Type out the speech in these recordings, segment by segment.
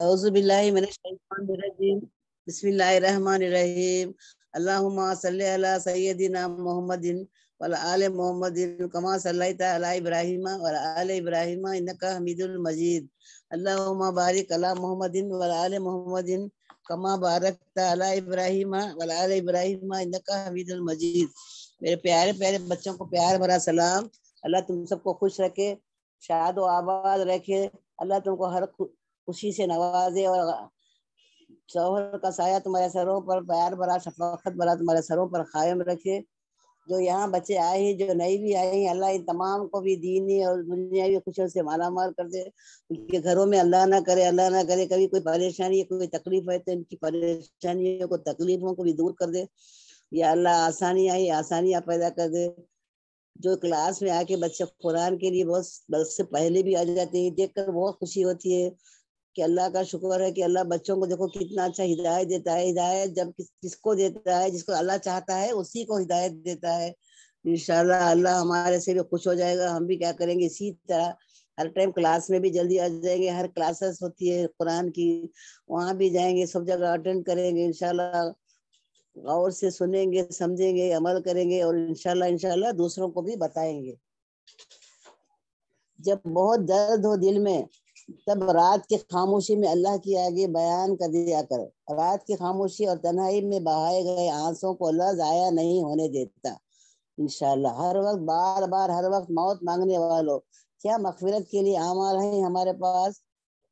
اعوذ باللہ من الشیطان الرجیم بسم اللہ الرحمن الرحیم اللہم صلی علی سیدنا محمد وعلی آل محمد کما صلیت علی ابراہیم وعلی آل ابراہیم انک حمید المجید اللہم بارک علی محمد وعلی آل محمد کما بارکت علی ابراہیم وعلی آل ابراہیم انک حمید المجید۔ میرے پیارے پیارے بچوں کو پیار بھرا سلام۔ اللہ تم سب کو خوش رکھے، شاد و آباد رکھے، اللہ تم کو ہر خوشی سے نوازے، اور شوہر کا سایہ تمہارے سروں پر، پیار بھرا شفقت بھرا تمہارے سروں پر قائم رکھے۔ جو یہاں بچے آئے ہیں، جو نئی بھی آئے ہیں، اللہ ان تمام کو بھی دینی اور دنیاوی خوشیوں سے مالا مال کر دے۔ ان کے گھروں میں اللہ نہ کرے کبھی کوئی پریشانی، کوئی تکلیف ہے تو ان کی پریشانیوں کو، تکلیفوں کو بھی دور کر دے۔ یا اللہ آسانیاں پیدا کر دے۔ جو کلاس میں آ کے بچے قرآن کے لیے بہت سے پہلے بھی آ جاتے ہیں، دیکھ کر بہت خوشی ہوتی ہے کہ اللہ کا شکر ہے کہ اللہ بچوں کو دیکھو کتنا اچھا ہدایت دیتا ہے۔ ہدایت جب کس کو دیتا ہے، جس کو اللہ چاہتا ہے اسی کو ہدایت دیتا ہے۔ انشاءاللہ اللہ ہمارے سے بھی خوش ہو جائے گا۔ ہم بھی کیا کریں گے، اسی طرح ہر ٹائم کلاس میں بھی جلدی آ جائیں گے۔ ہر کلاسز ہوتی ہے قرآن کی، وہاں بھی جائیں گے، سب جگہ اٹینڈ کریں گے انشاءاللہ۔ غور سے سنیں گے، سمجھیں گے، عمل کریں گے، اور انشاءاللہ دوسروں کو بھی بتائیں گے۔ جب بہت درد ہو دل میں، تب رات کی خاموشی میں اللہ کی آگے بیان کر دیا کر۔ رات کی خاموشی اور تنہائی میں بہائے گئے آنسوں کو اللہ ضائع نہیں ہونے دیتا۔ انشاءاللہ ہر وقت، بار بار، ہر وقت موت مانگنے والوں، کیا مغفرت کے لیے اعمال ہیں ہمارے پاس؟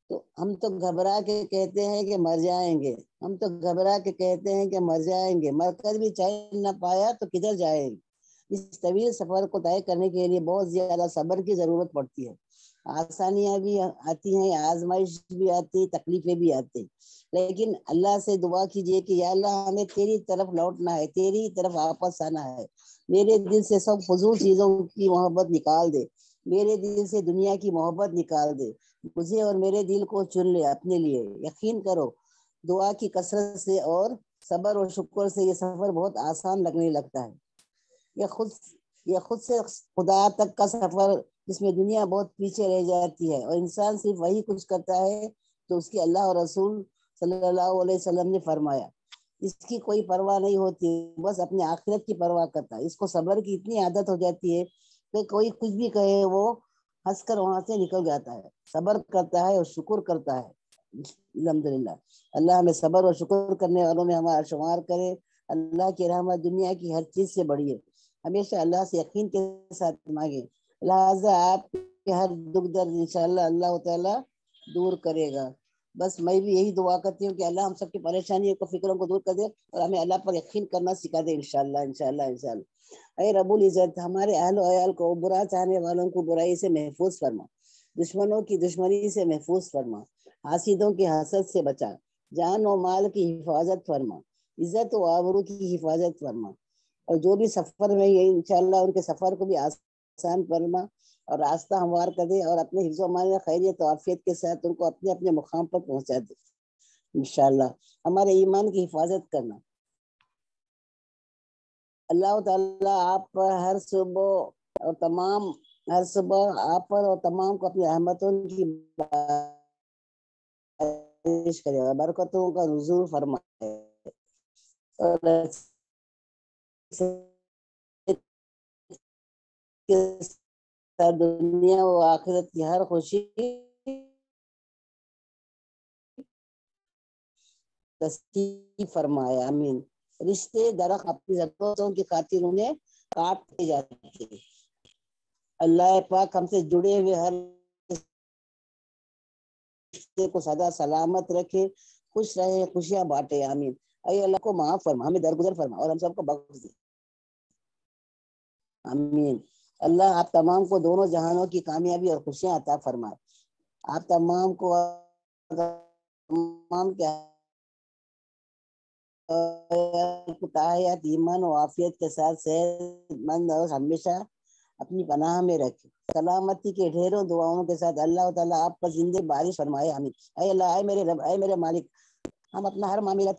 تو ہم تو گھبرا کے کہتے ہیں کہ مر جائیں گے، ہم تو گھبرا کے کہتے ہیں کہ مر جائیں گے، مر کر بھی چین نہ پایا تو کدھر جائیں گے۔ اس طویل سفر کو طے کرنے کے لیے بہت زیادہ صبر کی ضرورت پڑتی ہے۔ آسانیاں بھی آتی ہیں، آزمائش بھی آتی، تکلیفیں بھی آتی، لیکن اللہ سے دعا کیجئے کہ یا اللہ ہمیں تیری طرف لوٹنا ہے، تیری طرف واپس آنا ہے۔ میرے دل سے سب فضول چیزوں کی محبت نکال دے، میرے دل سے دنیا کی محبت نکال دے، مجھے اور میرے دل کو چن لے اپنے لیے۔ یقین کرو، دعا کی کثرت سے اور صبر اور شکر سے یہ سفر بہت آسان لگنے لگتا ہے۔ یہ خود سے خدا تک کا سفر، جس میں دنیا بہت پیچھے رہ جاتی ہے، اور انسان صرف وہی کچھ کرتا ہے تو اس کی اللہ اور رسول صلی اللہ علیہ وسلم نے فرمایا۔ اس کی کوئی پرواہ نہیں ہوتی، بس اپنے آخرت کی پرواہ کرتا ہے۔ اس کو صبر کی اتنی عادت ہو جاتی ہے کہ کوئی کچھ بھی کہے وہ ہنس کر وہاں سے نکل جاتا ہے، صبر کرتا ہے اور شکر کرتا ہے۔ الحمدللہ اللہ ہمیں صبر اور شکر کرنے والوں میں ہمارا شمار کرے۔ اللہ کی رحمت دنیا کی ہر چیز سے بڑی ہے۔ ہمیشہ اللہ سے یقین کے ساتھ مانگے، لہٰذا آپ کے ہر دکھ درد انشاءاللہ اللہ تعالیٰ دور کرے گا۔ بس میں بھی یہی دعا کرتی ہوں کہ اللہ ہم سب کی پریشانیوں کو، فکروں کو دور کر دے، اور ہمیں اللہ پر یقین کرنا سکھا دے انشاءاللہ۔ اے رب العزت، ہمارے اہل و عیال کو، برا چاہنے والوں کو برائی سے محفوظ فرما، دشمنوں کی دشمنی سے محفوظ فرما، حاسدوں کی حسد سے بچا، جان و مال کی حفاظت فرما، عزت و آبرو کی حفاظت فرما، اور جو بھی سفر میں یہ انشاءاللہ ان کے سفر کو بھی آسان فرما اور راستہ ہموار کر دے، اور اپنے حفظ و امان میں خیریت و عافیت کے ساتھ ان کو اپنے اپنے مقام پر پہنچا دے انشاءاللہ۔ ہمارے ایمان کی حفاظت کرنا۔ اللہ تعالیٰ آپ پر ہر صبح آپ پر اور تمام کو اپنی رحمتوں کی بارش کرے گا، برکتوں کا نزول فرمائے، اور دنیا و آخرت کی ہر خوشی نصیب فرمائے، آمین۔ رشتے درخت اپنی ضرورتوں کی خاطر انہیں کاٹتے جاتے ہیں۔ اللہ پاک ہم سے جڑے ہوئے ہر رشتے کو سدا سلامت رکھے، خوش رہے، خوشیاں بانٹے، آمین۔ اے اللہ کو معاف فرما، ہمیں درگزر فرما، اور ہم سب کو بخش دے، آمین۔ اللہ آپ تمام کو دونوں جہانوں کی کامیابی اور خوشیاں عطا فرمائے۔ آپ تمام کو تمام کے تحیات ایمان و عافیت کے ساتھ صحت مند اور ہمیشہ اپنی پناہ میں رکھے۔ سلامتی کے ڈھیروں دعاؤں کے ساتھ اللہ تعالیٰ آپ پر زندہ بارش فرمائے، آمین۔ اے اللہ، اے میرے رب، اے میرے مالک، ہم اپنا ہر معاملہ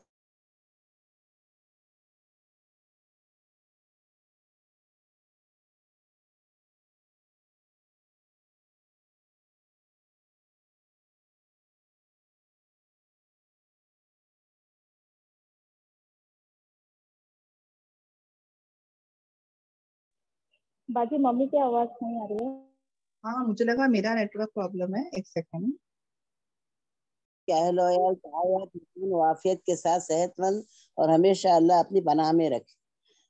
باقی ممی کی آواز نہیں آ رہی ہے. ہاں مجھے لگا میرا نیٹ ورک پرابلم ہے. ایک سیکنڈ. وافیت کے ساتھ صحت مند اور ہمیشہ اللہ اپنی پناہ میں رکھے.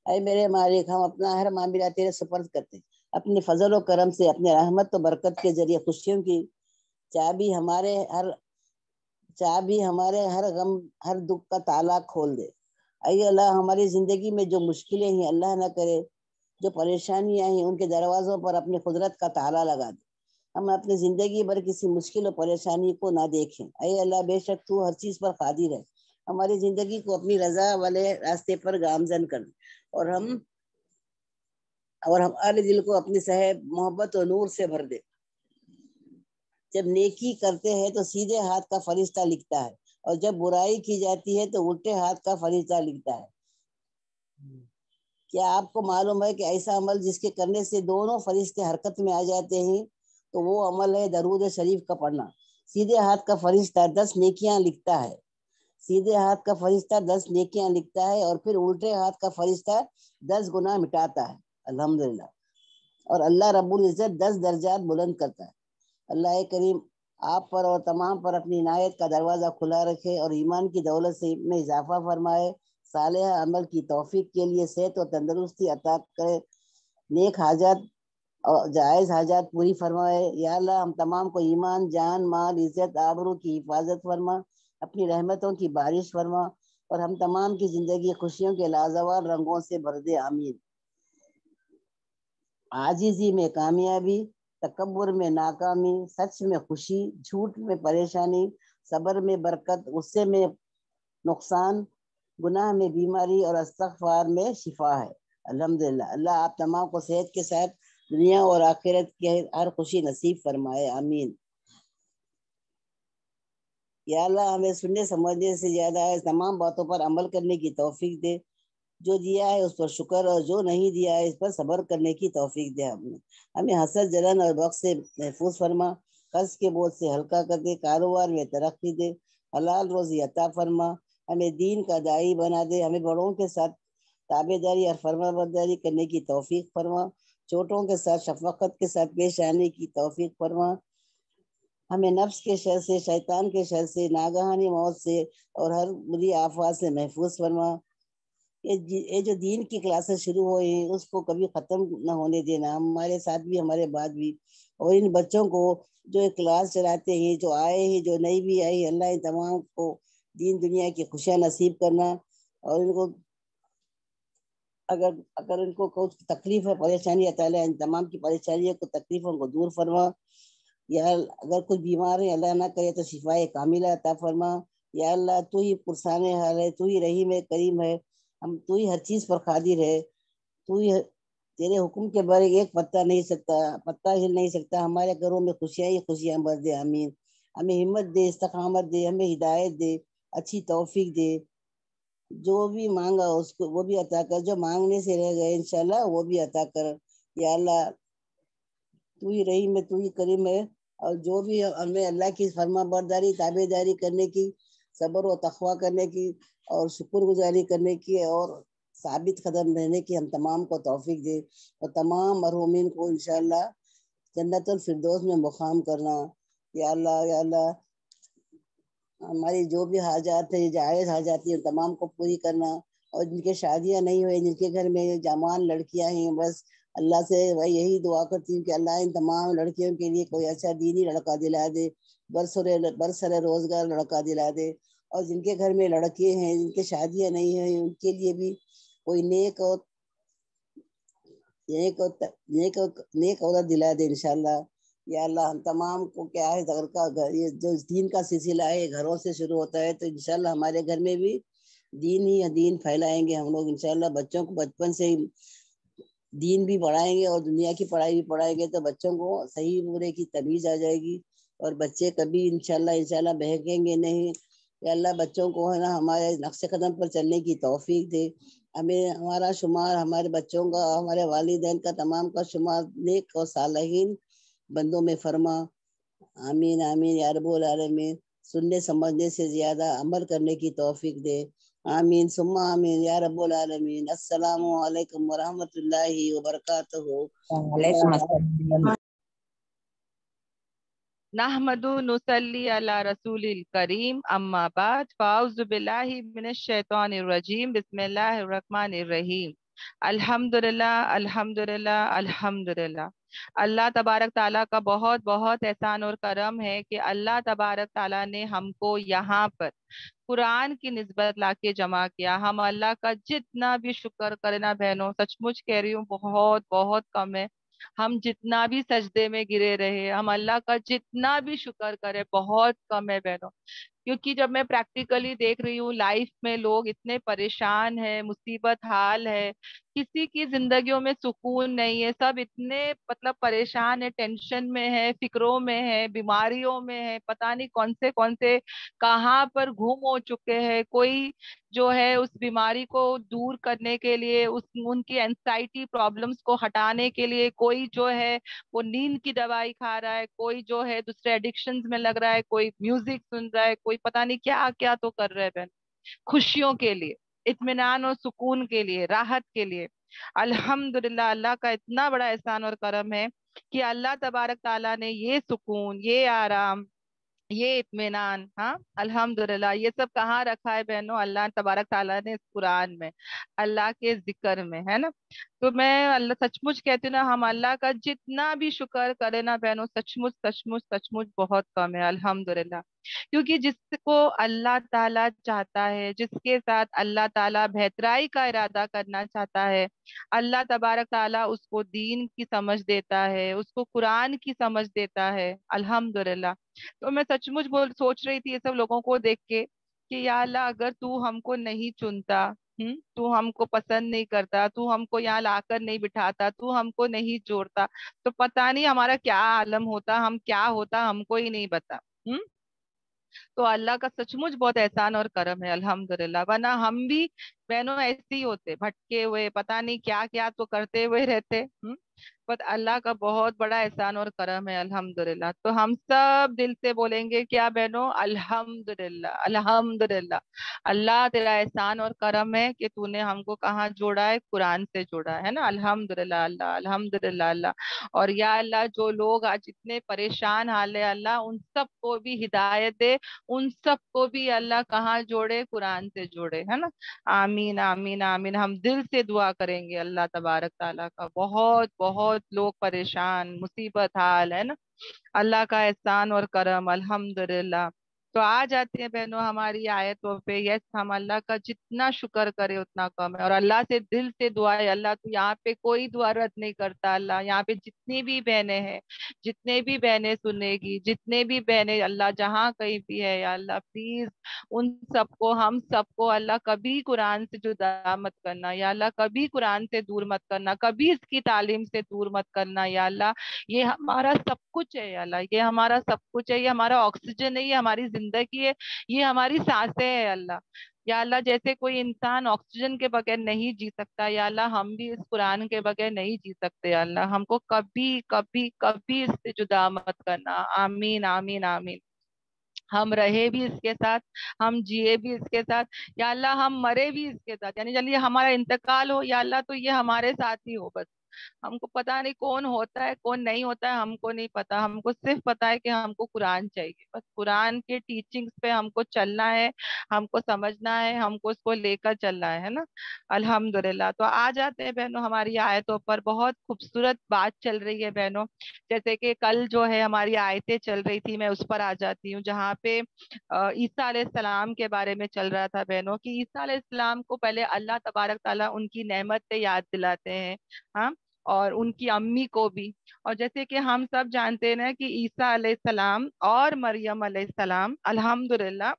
اے میرے مالک، ہم اپنا ہر معاملہ تیرے سپرد کرتے ہیں. اپنے فضل و کرم سے، اپنے رحمت و برکت کے ذریعے خوشیوں کی چابی ہمارے ہر غم ہر دکھ کا تالا کھول دے. اے اللہ، ہماری زندگی میں جو مشکلیں ہیں اللہ نہ کرے، جو پریشانیاں ہیں ان کے دروازوں پر اپنی قدرت کا تالا لگا دے. ہم اپنی زندگی بھر کسی مشکل و پریشانی کو نہ دیکھیں. اے اللہ، بے شک تو ہر چیز پر قادر ہے. ہماری زندگی کو اپنی رضا والے راستے پر گامزن کر، اور ہمارے دل کو اپنی صحت، محبت و نور سے بھر دے. جب نیکی کرتے ہیں تو سیدھے ہاتھ کا فرشتہ لکھتا ہے، اور جب برائی کی جاتی ہے تو الٹے ہاتھ کا فرشتہ لکھتا ہے. کیا آپ کو معلوم ہے کہ ایسا عمل جس کے کرنے سے دونوں فرشتے حرکت میں آ جاتے ہیں تو وہ عمل ہے درود شریف کا پڑھنا. سیدھے ہاتھ کا فرشتہ 10 نیکیاں لکھتا ہے. سیدھے ہاتھ کا فرشتہ 10 نیکیاں لکھتا ہے، اور پھر الٹے ہاتھ کا فرشتہ 10 گناہ مٹاتا ہے. الحمدللہ. اور اللہ رب العزت 10 درجات بلند کرتا ہے. اللہ کریم آپ پر اور تمام پر اپنی عنایت کا دروازہ کھلا رکھے، اور ایمان کی دولت سے میں اضافہ فرمائے. صالح عمل کی توفیق کے لیے صحت و تندرستی عطا کرے. نیک حاجات اور جائز حاجات پوری فرمائے. یا اللہ، ہم تمام کو ایمان، جان، مال، عزت، آبرو کی حفاظت فرما. اپنی رحمتوں کی بارش فرما، اور ہم تمام کی زندگی خوشیوں کے لازوال رنگوں سے بھر دے. آمین. عاجزی میں کامیابی، تکبر میں ناکامی، سچ میں خوشی، جھوٹ میں پریشانی، صبر میں برکت، غصے میں نقصان، گناہ میں بیماری، اور استغفار میں شفا ہے. الحمدللہ. اللہ آپ تمام کو صحت کے ساتھ دنیا اور آخرت کے ہر خوشی نصیب فرمائے. آمین. یا اللہ، ہمیں سننے سمجھنے سے زیادہ ہے تمام باتوں پر عمل کرنے کی توفیق دے. جو دیا ہے اس پر شکر، اور جو نہیں دیا ہے اس پر صبر کرنے کی توفیق دے. ہمیں حسد، جلن اور بغض سے محفوظ فرما. قرض کے بوجھ سے ہلکا کر دے. کاروبار میں ترقی دے. حلال روزی عطا فرما. ہمیں دین کا داعی بنا دے. ہمیں بڑوں کے ساتھ تابع داری اور فرما برداری کرنے کی توفیق فرما. چھوٹوں کے ساتھ شفقت کے ساتھ پیش آنے کی توفیق فرما. ہمیں نفس کے شر سے، شیطان کے شر سے، ناگہانی موت سے اور ہر بری آفات سے محفوظ فرما. یہ جو دین کی کلاسز شروع ہوئے ہیں اس کو کبھی ختم نہ ہونے دینا، ہمارے ساتھ بھی ہمارے بعد بھی. اور ان بچوں کو جو کلاس چلاتے ہیں، جو آئے ہیں، جو نہیں بھی آئی، اللہ ان تمام کو دین دنیا کی خوشیاں نصیب کرنا. اور ان کو اگر ان کو کچھ تکلیف ہے، پریشانی ہے، تعالیٰ ان تمام کی پریشانیوں کو، تکلیفوں کو دور فرما. یا اگر کوئی بیمار ہے اللہ نہ کرے تو شفائے کاملہ عطا فرما. یا اللہ، تو ہی پرسان حال ہے، تو ہی رحیم ہے، کریم ہے. تو ہی ہر چیز پر قادر ہے. تو ہی تیرے حکم کے بارے ایک پتہ ہل نہیں سکتا. ہمارے گھروں میں خوشیاں ہی خوشیاں بر دے. آمین. ہمیں ہمت دے، استقامت دے، ہمیں ہدایت دے، اچھی توفیق دے. جو بھی مانگا اس کو وہ بھی عطا کر، جو مانگنے سے رہ گئے انشاءاللہ وہ بھی عطا کر. یا اللہ، تو ہی رحیم ہے، تو ہی کریم ہے. اور جو بھی ہمیں اللہ کی فرما برداری، تابع داری کرنے کی، صبر و تقوی کرنے کی، اور شکر گزاری کرنے کی، اور ثابت قدم رہنے کی ہم تمام کو توفیق دے. اور تمام مرحومین کو انشاءاللہ جنت الفردوس میں مقام کرنا. یا اللہ، یا اللہ، ہماری جو بھی حاجات ہیں، جائز حاجات ہیں، تمام کو پوری کرنا. اور جن کے شادیاں نہیں ہوئے، جن کے گھر میں جوان لڑکیاں ہیں، بس اللہ سے بھائی یہی دعا کرتی ہوں کہ اللہ ان تمام لڑکیوں کے لیے کوئی اچھا دینی لڑکا دلا دے، برسر روزگار لڑکا دلا دے. اور جن کے گھر میں لڑکے ہیں، جن کے شادیاں نہیں ہیں، ان کے لیے بھی کوئی نیک عورت دلا دے انشاءاللہ. یا اللہ، ہم تمام کو کیا ہے گھر کا یہ جو دین کا سلسلہ ہے گھروں سے شروع ہوتا ہے، تو انشاءاللہ ہمارے گھر میں بھی دین پھیلائیں گے ہم لوگ انشاءاللہ. بچوں کو بچپن سے دین بھی پڑھائیں گے اور دنیا کی پڑھائی بھی پڑھائیں گے، تو بچوں کو صحیح برے کی تمیز آ جائے گی، اور بچے کبھی انشاءاللہ بہکیں گے نہیں. یا اللہ، بچوں کو ہے نا ہمارے نقش قدم پر چلنے کی توفیق دے. ہمیں ہمارا شمار، ہمارے بچوں کا، ہمارے والدین کا، تمام کا شمار نیک اور صالحین بندوں میں فرما. آمین آمین یا رب العالمین. سننے سمجھنے سے زیادہ عمل کرنے کی توفیق دے. آمین ثم آمین یا رب العالمین. السلام علیکم ورحمۃ اللہ وبرکاتہ. وعلیکم السلام. نحمد نصلی علی رسول الکریم اما بعد فاعوذ باللہ من الشیطان الرجیم بسم اللہ الرحمن الرحیم. الحمدللہ الحمدللہ الحمدللہ. اللہ تبارک تعالیٰ کا بہت بہت احسان اور کرم ہے کہ اللہ تبارک تعالیٰ نے ہم کو یہاں پر قرآن کی نسبت لا کے جمع کیا. ہم اللہ کا جتنا بھی شکر کرنا بہنوں، سچ مچ کہہ رہی ہوں، بہت بہت کم ہے. ہم جتنا بھی سجدے میں گرے رہے، ہم اللہ کا جتنا بھی شکر کرے، بہت کم ہے بہنوں. کیونکہ جب میں پریکٹیکلی دیکھ رہی ہوں لائف میں لوگ اتنے پریشان ہیں، مصیبت حال ہے، کسی کی زندگیوں میں سکون نہیں ہے، سب اتنے مطلب پریشان ہے، ٹینشن میں ہے، فکروں میں ہے، بیماریوں میں ہے، پتہ نہیں کون سے کہاں پر گھوم ہو چکے ہیں. کوئی جو ہے اس بیماری کو دور کرنے کے لیے، ان کی اینزائٹی پرابلمس کو ہٹانے کے لیے کوئی جو ہے وہ نیند کی دوائی کھا رہا ہے، کوئی جو ہے دوسرے ایڈکشنز میں لگ رہا ہے، کوئی میوزک سن رہا ہے، کوئی پتہ نہیں کیا کیا تو کر رہے ہیں بہن، خوشیوں کے لیے، اطمینان اور سکون کے لیے، راحت کے لیے. الحمدللہ اللہ کا اتنا بڑا احسان اور کرم ہے کہ اللہ تبارک تعالیٰ نے یہ سکون، یہ آرام، یہ اطمینان، ہاں الحمدللہ، یہ سب کہاں رکھا ہے بہنوں؟ اللہ تبارک تعالیٰ نے اس قرآن میں، اللہ کے ذکر میں، ہے نا. تو میں اللہ سچ مچ کہتی ہوں نا، ہم اللہ کا جتنا بھی شکر کرے نا بہنوں، سچ مچ سچ مچ سچ مچ بہت کم ہے. الحمدللہ. کیونکہ جس کو اللہ تعالیٰ چاہتا ہے، جس کے ساتھ اللہ تعالیٰ بہترائی کا ارادہ کرنا چاہتا ہے، اللہ تبارک تعالیٰ اس کو دین کی سمجھ دیتا ہے، اس کو قرآن کی سمجھ دیتا ہے. الحمدللہ. تو میں سچ مچ سوچ رہی تھی یہ سب لوگوں کو دیکھ کے کہ یا اللہ، اگر تو ہم کو نہیں چنتا، تو ہم کو پسند نہیں کرتا، تو ہم کو یہاں لا کر نہیں بٹھاتا، تو ہم کو نہیں جوڑتا، تو پتہ نہیں ہمارا کیا عالم ہوتا، ہم کیا ہوتا، ہم کو ہی نہیں بتا. تو اللہ کا سچ مچ بہت احسان اور کرم ہے الحمدللہ. ورنہ ہم بھی بہنوں ایسے ہی ہوتے، بھٹکے ہوئے، پتہ نہیں کیا کیا تو کرتے ہوئے رہتے. بٹ اللہ کا بہت بڑا احسان اور کرم ہے الحمدللہ. تو ہم سب دل سے بولیں گے کیا بہنوں؟ الحمدللہ الحمدللہ. اللہ تیرا احسان اور کرم ہے کہ تو نے ہم کو کہاں جوڑا ہے؟ قرآن سے جوڑا ہے نا. الحمدللہ اللہ، الحمدللہ اللہ. اور یا اللہ، جو لوگ آج اتنے پریشان حال ہے اللہ، ان سب کو بھی ہدایت دے، ان سب کو بھی اللہ کہاں جوڑے؟ قرآن سے جوڑے، ہے نا. آمین آمین آمین. ہم دل سے دعا کریں گے اللہ تبارک تعالیٰ کا. بہت بہت لوگ پریشان، مصیبت حال ہے نا. اللہ کا احسان اور کرم الحمدللہ. تو آ جاتے ہیں بہنوں ہماری آیتوں پہ. یس، ہم اللہ کا جتنا شکر کرے اتنا کم ہے. اور اللہ سے دل سے دعا ہے، اللہ تو یہاں پہ کوئی دعا رد نہیں کرتا. اللہ یہاں پہ جتنی بھی بہنیں ہیں، جتنے بھی بہنیں سنے گی، جتنے بھی بہنیں اللہ جہاں کہیں بھی ہے، یا اللہ پلیز ان سب کو، ہم سب کو اللہ کبھی قرآن سے جدا مت کرنا. یا اللہ کبھی قرآن سے دور مت کرنا، کبھی اس کی تعلیم سے دور مت کرنا. یا اللہ یہ ہمارا سب کچھ ہے. یا اللہ یہ ہمارا سب کچھ ہے، یہ ہمارا آکسیجن ہے، یہ ہماری زندگی ہے، یہ ہماری سانسیں ہے. اللہ یا اللہ جیسے کوئی انسان آکسیجن کے بغیر نہیں جی سکتا، یا اللہ ہم بھی اس قرآن کے بغیر نہیں جی سکتے. یا اللہ ہم کو کبھی کبھی کبھی اس سے جدا مت کرنا. آمین آمین آمین. ہم رہے بھی اس کے ساتھ، ہم جیے بھی اس کے ساتھ، یا اللہ ہم مرے بھی اس کے ساتھ. یعنی چلیے ہمارا انتقال ہو، یا اللہ تو یہ ہمارے ساتھ ہی ہو بس. ہم کو پتا نہیں کون ہوتا ہے کون نہیں ہوتا ہے، ہم کو نہیں پتا. ہم کو صرف پتا ہے کہ ہم کو قرآن چاہیے بس. قرآن کے ٹیچنگز پہ ہم کو چلنا ہے، ہم کو سمجھنا ہے، ہم کو اس کو لے کر چلنا ہے نا. الحمدللہ. تو آ جاتے ہیں بہنوں ہماری آیتوں پر. بہت خوبصورت بات چل رہی ہے بہنوں. جیسے کہ کل جو ہے ہماری آیتیں چل رہی تھی، میں اس پر آ جاتی ہوں جہاں پہ عیسیٰ علیہ السلام کے بارے میں چل رہا تھا بہنوں. کہ عیسیٰ علیہ السلام کو پہلے اللہ تبارک تعالیٰ ان کی نعمت سے یاد دلاتے ہیں، ہاں، اور ان کی امی کو بھی. اور جیسے کہ ہم سب جانتے ہیں نا کہ عیسیٰ علیہ السلام اور مریم علیہ السلام الحمدللہ،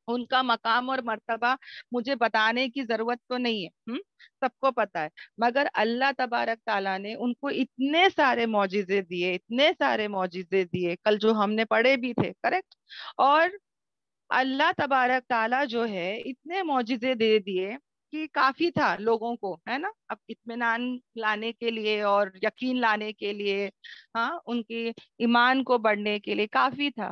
ان کا مقام اور مرتبہ مجھے بتانے کی ضرورت تو نہیں ہے، سب کو پتا ہے. مگر اللہ تبارک تعالیٰ نے ان کو اتنے سارے معجزے دیے، اتنے سارے معجزے دیے، کل جو ہم نے پڑھے بھی تھے، کریکٹ. اور اللہ تبارک تعالیٰ جو ہے اتنے معجزے دے دیے کہ کافی تھا لوگوں کو، ہے نا، اب اطمینان لانے کے لیے اور یقین لانے کے لیے، ہاں، ان کے ایمان کو بڑھنے کے لیے کافی تھا.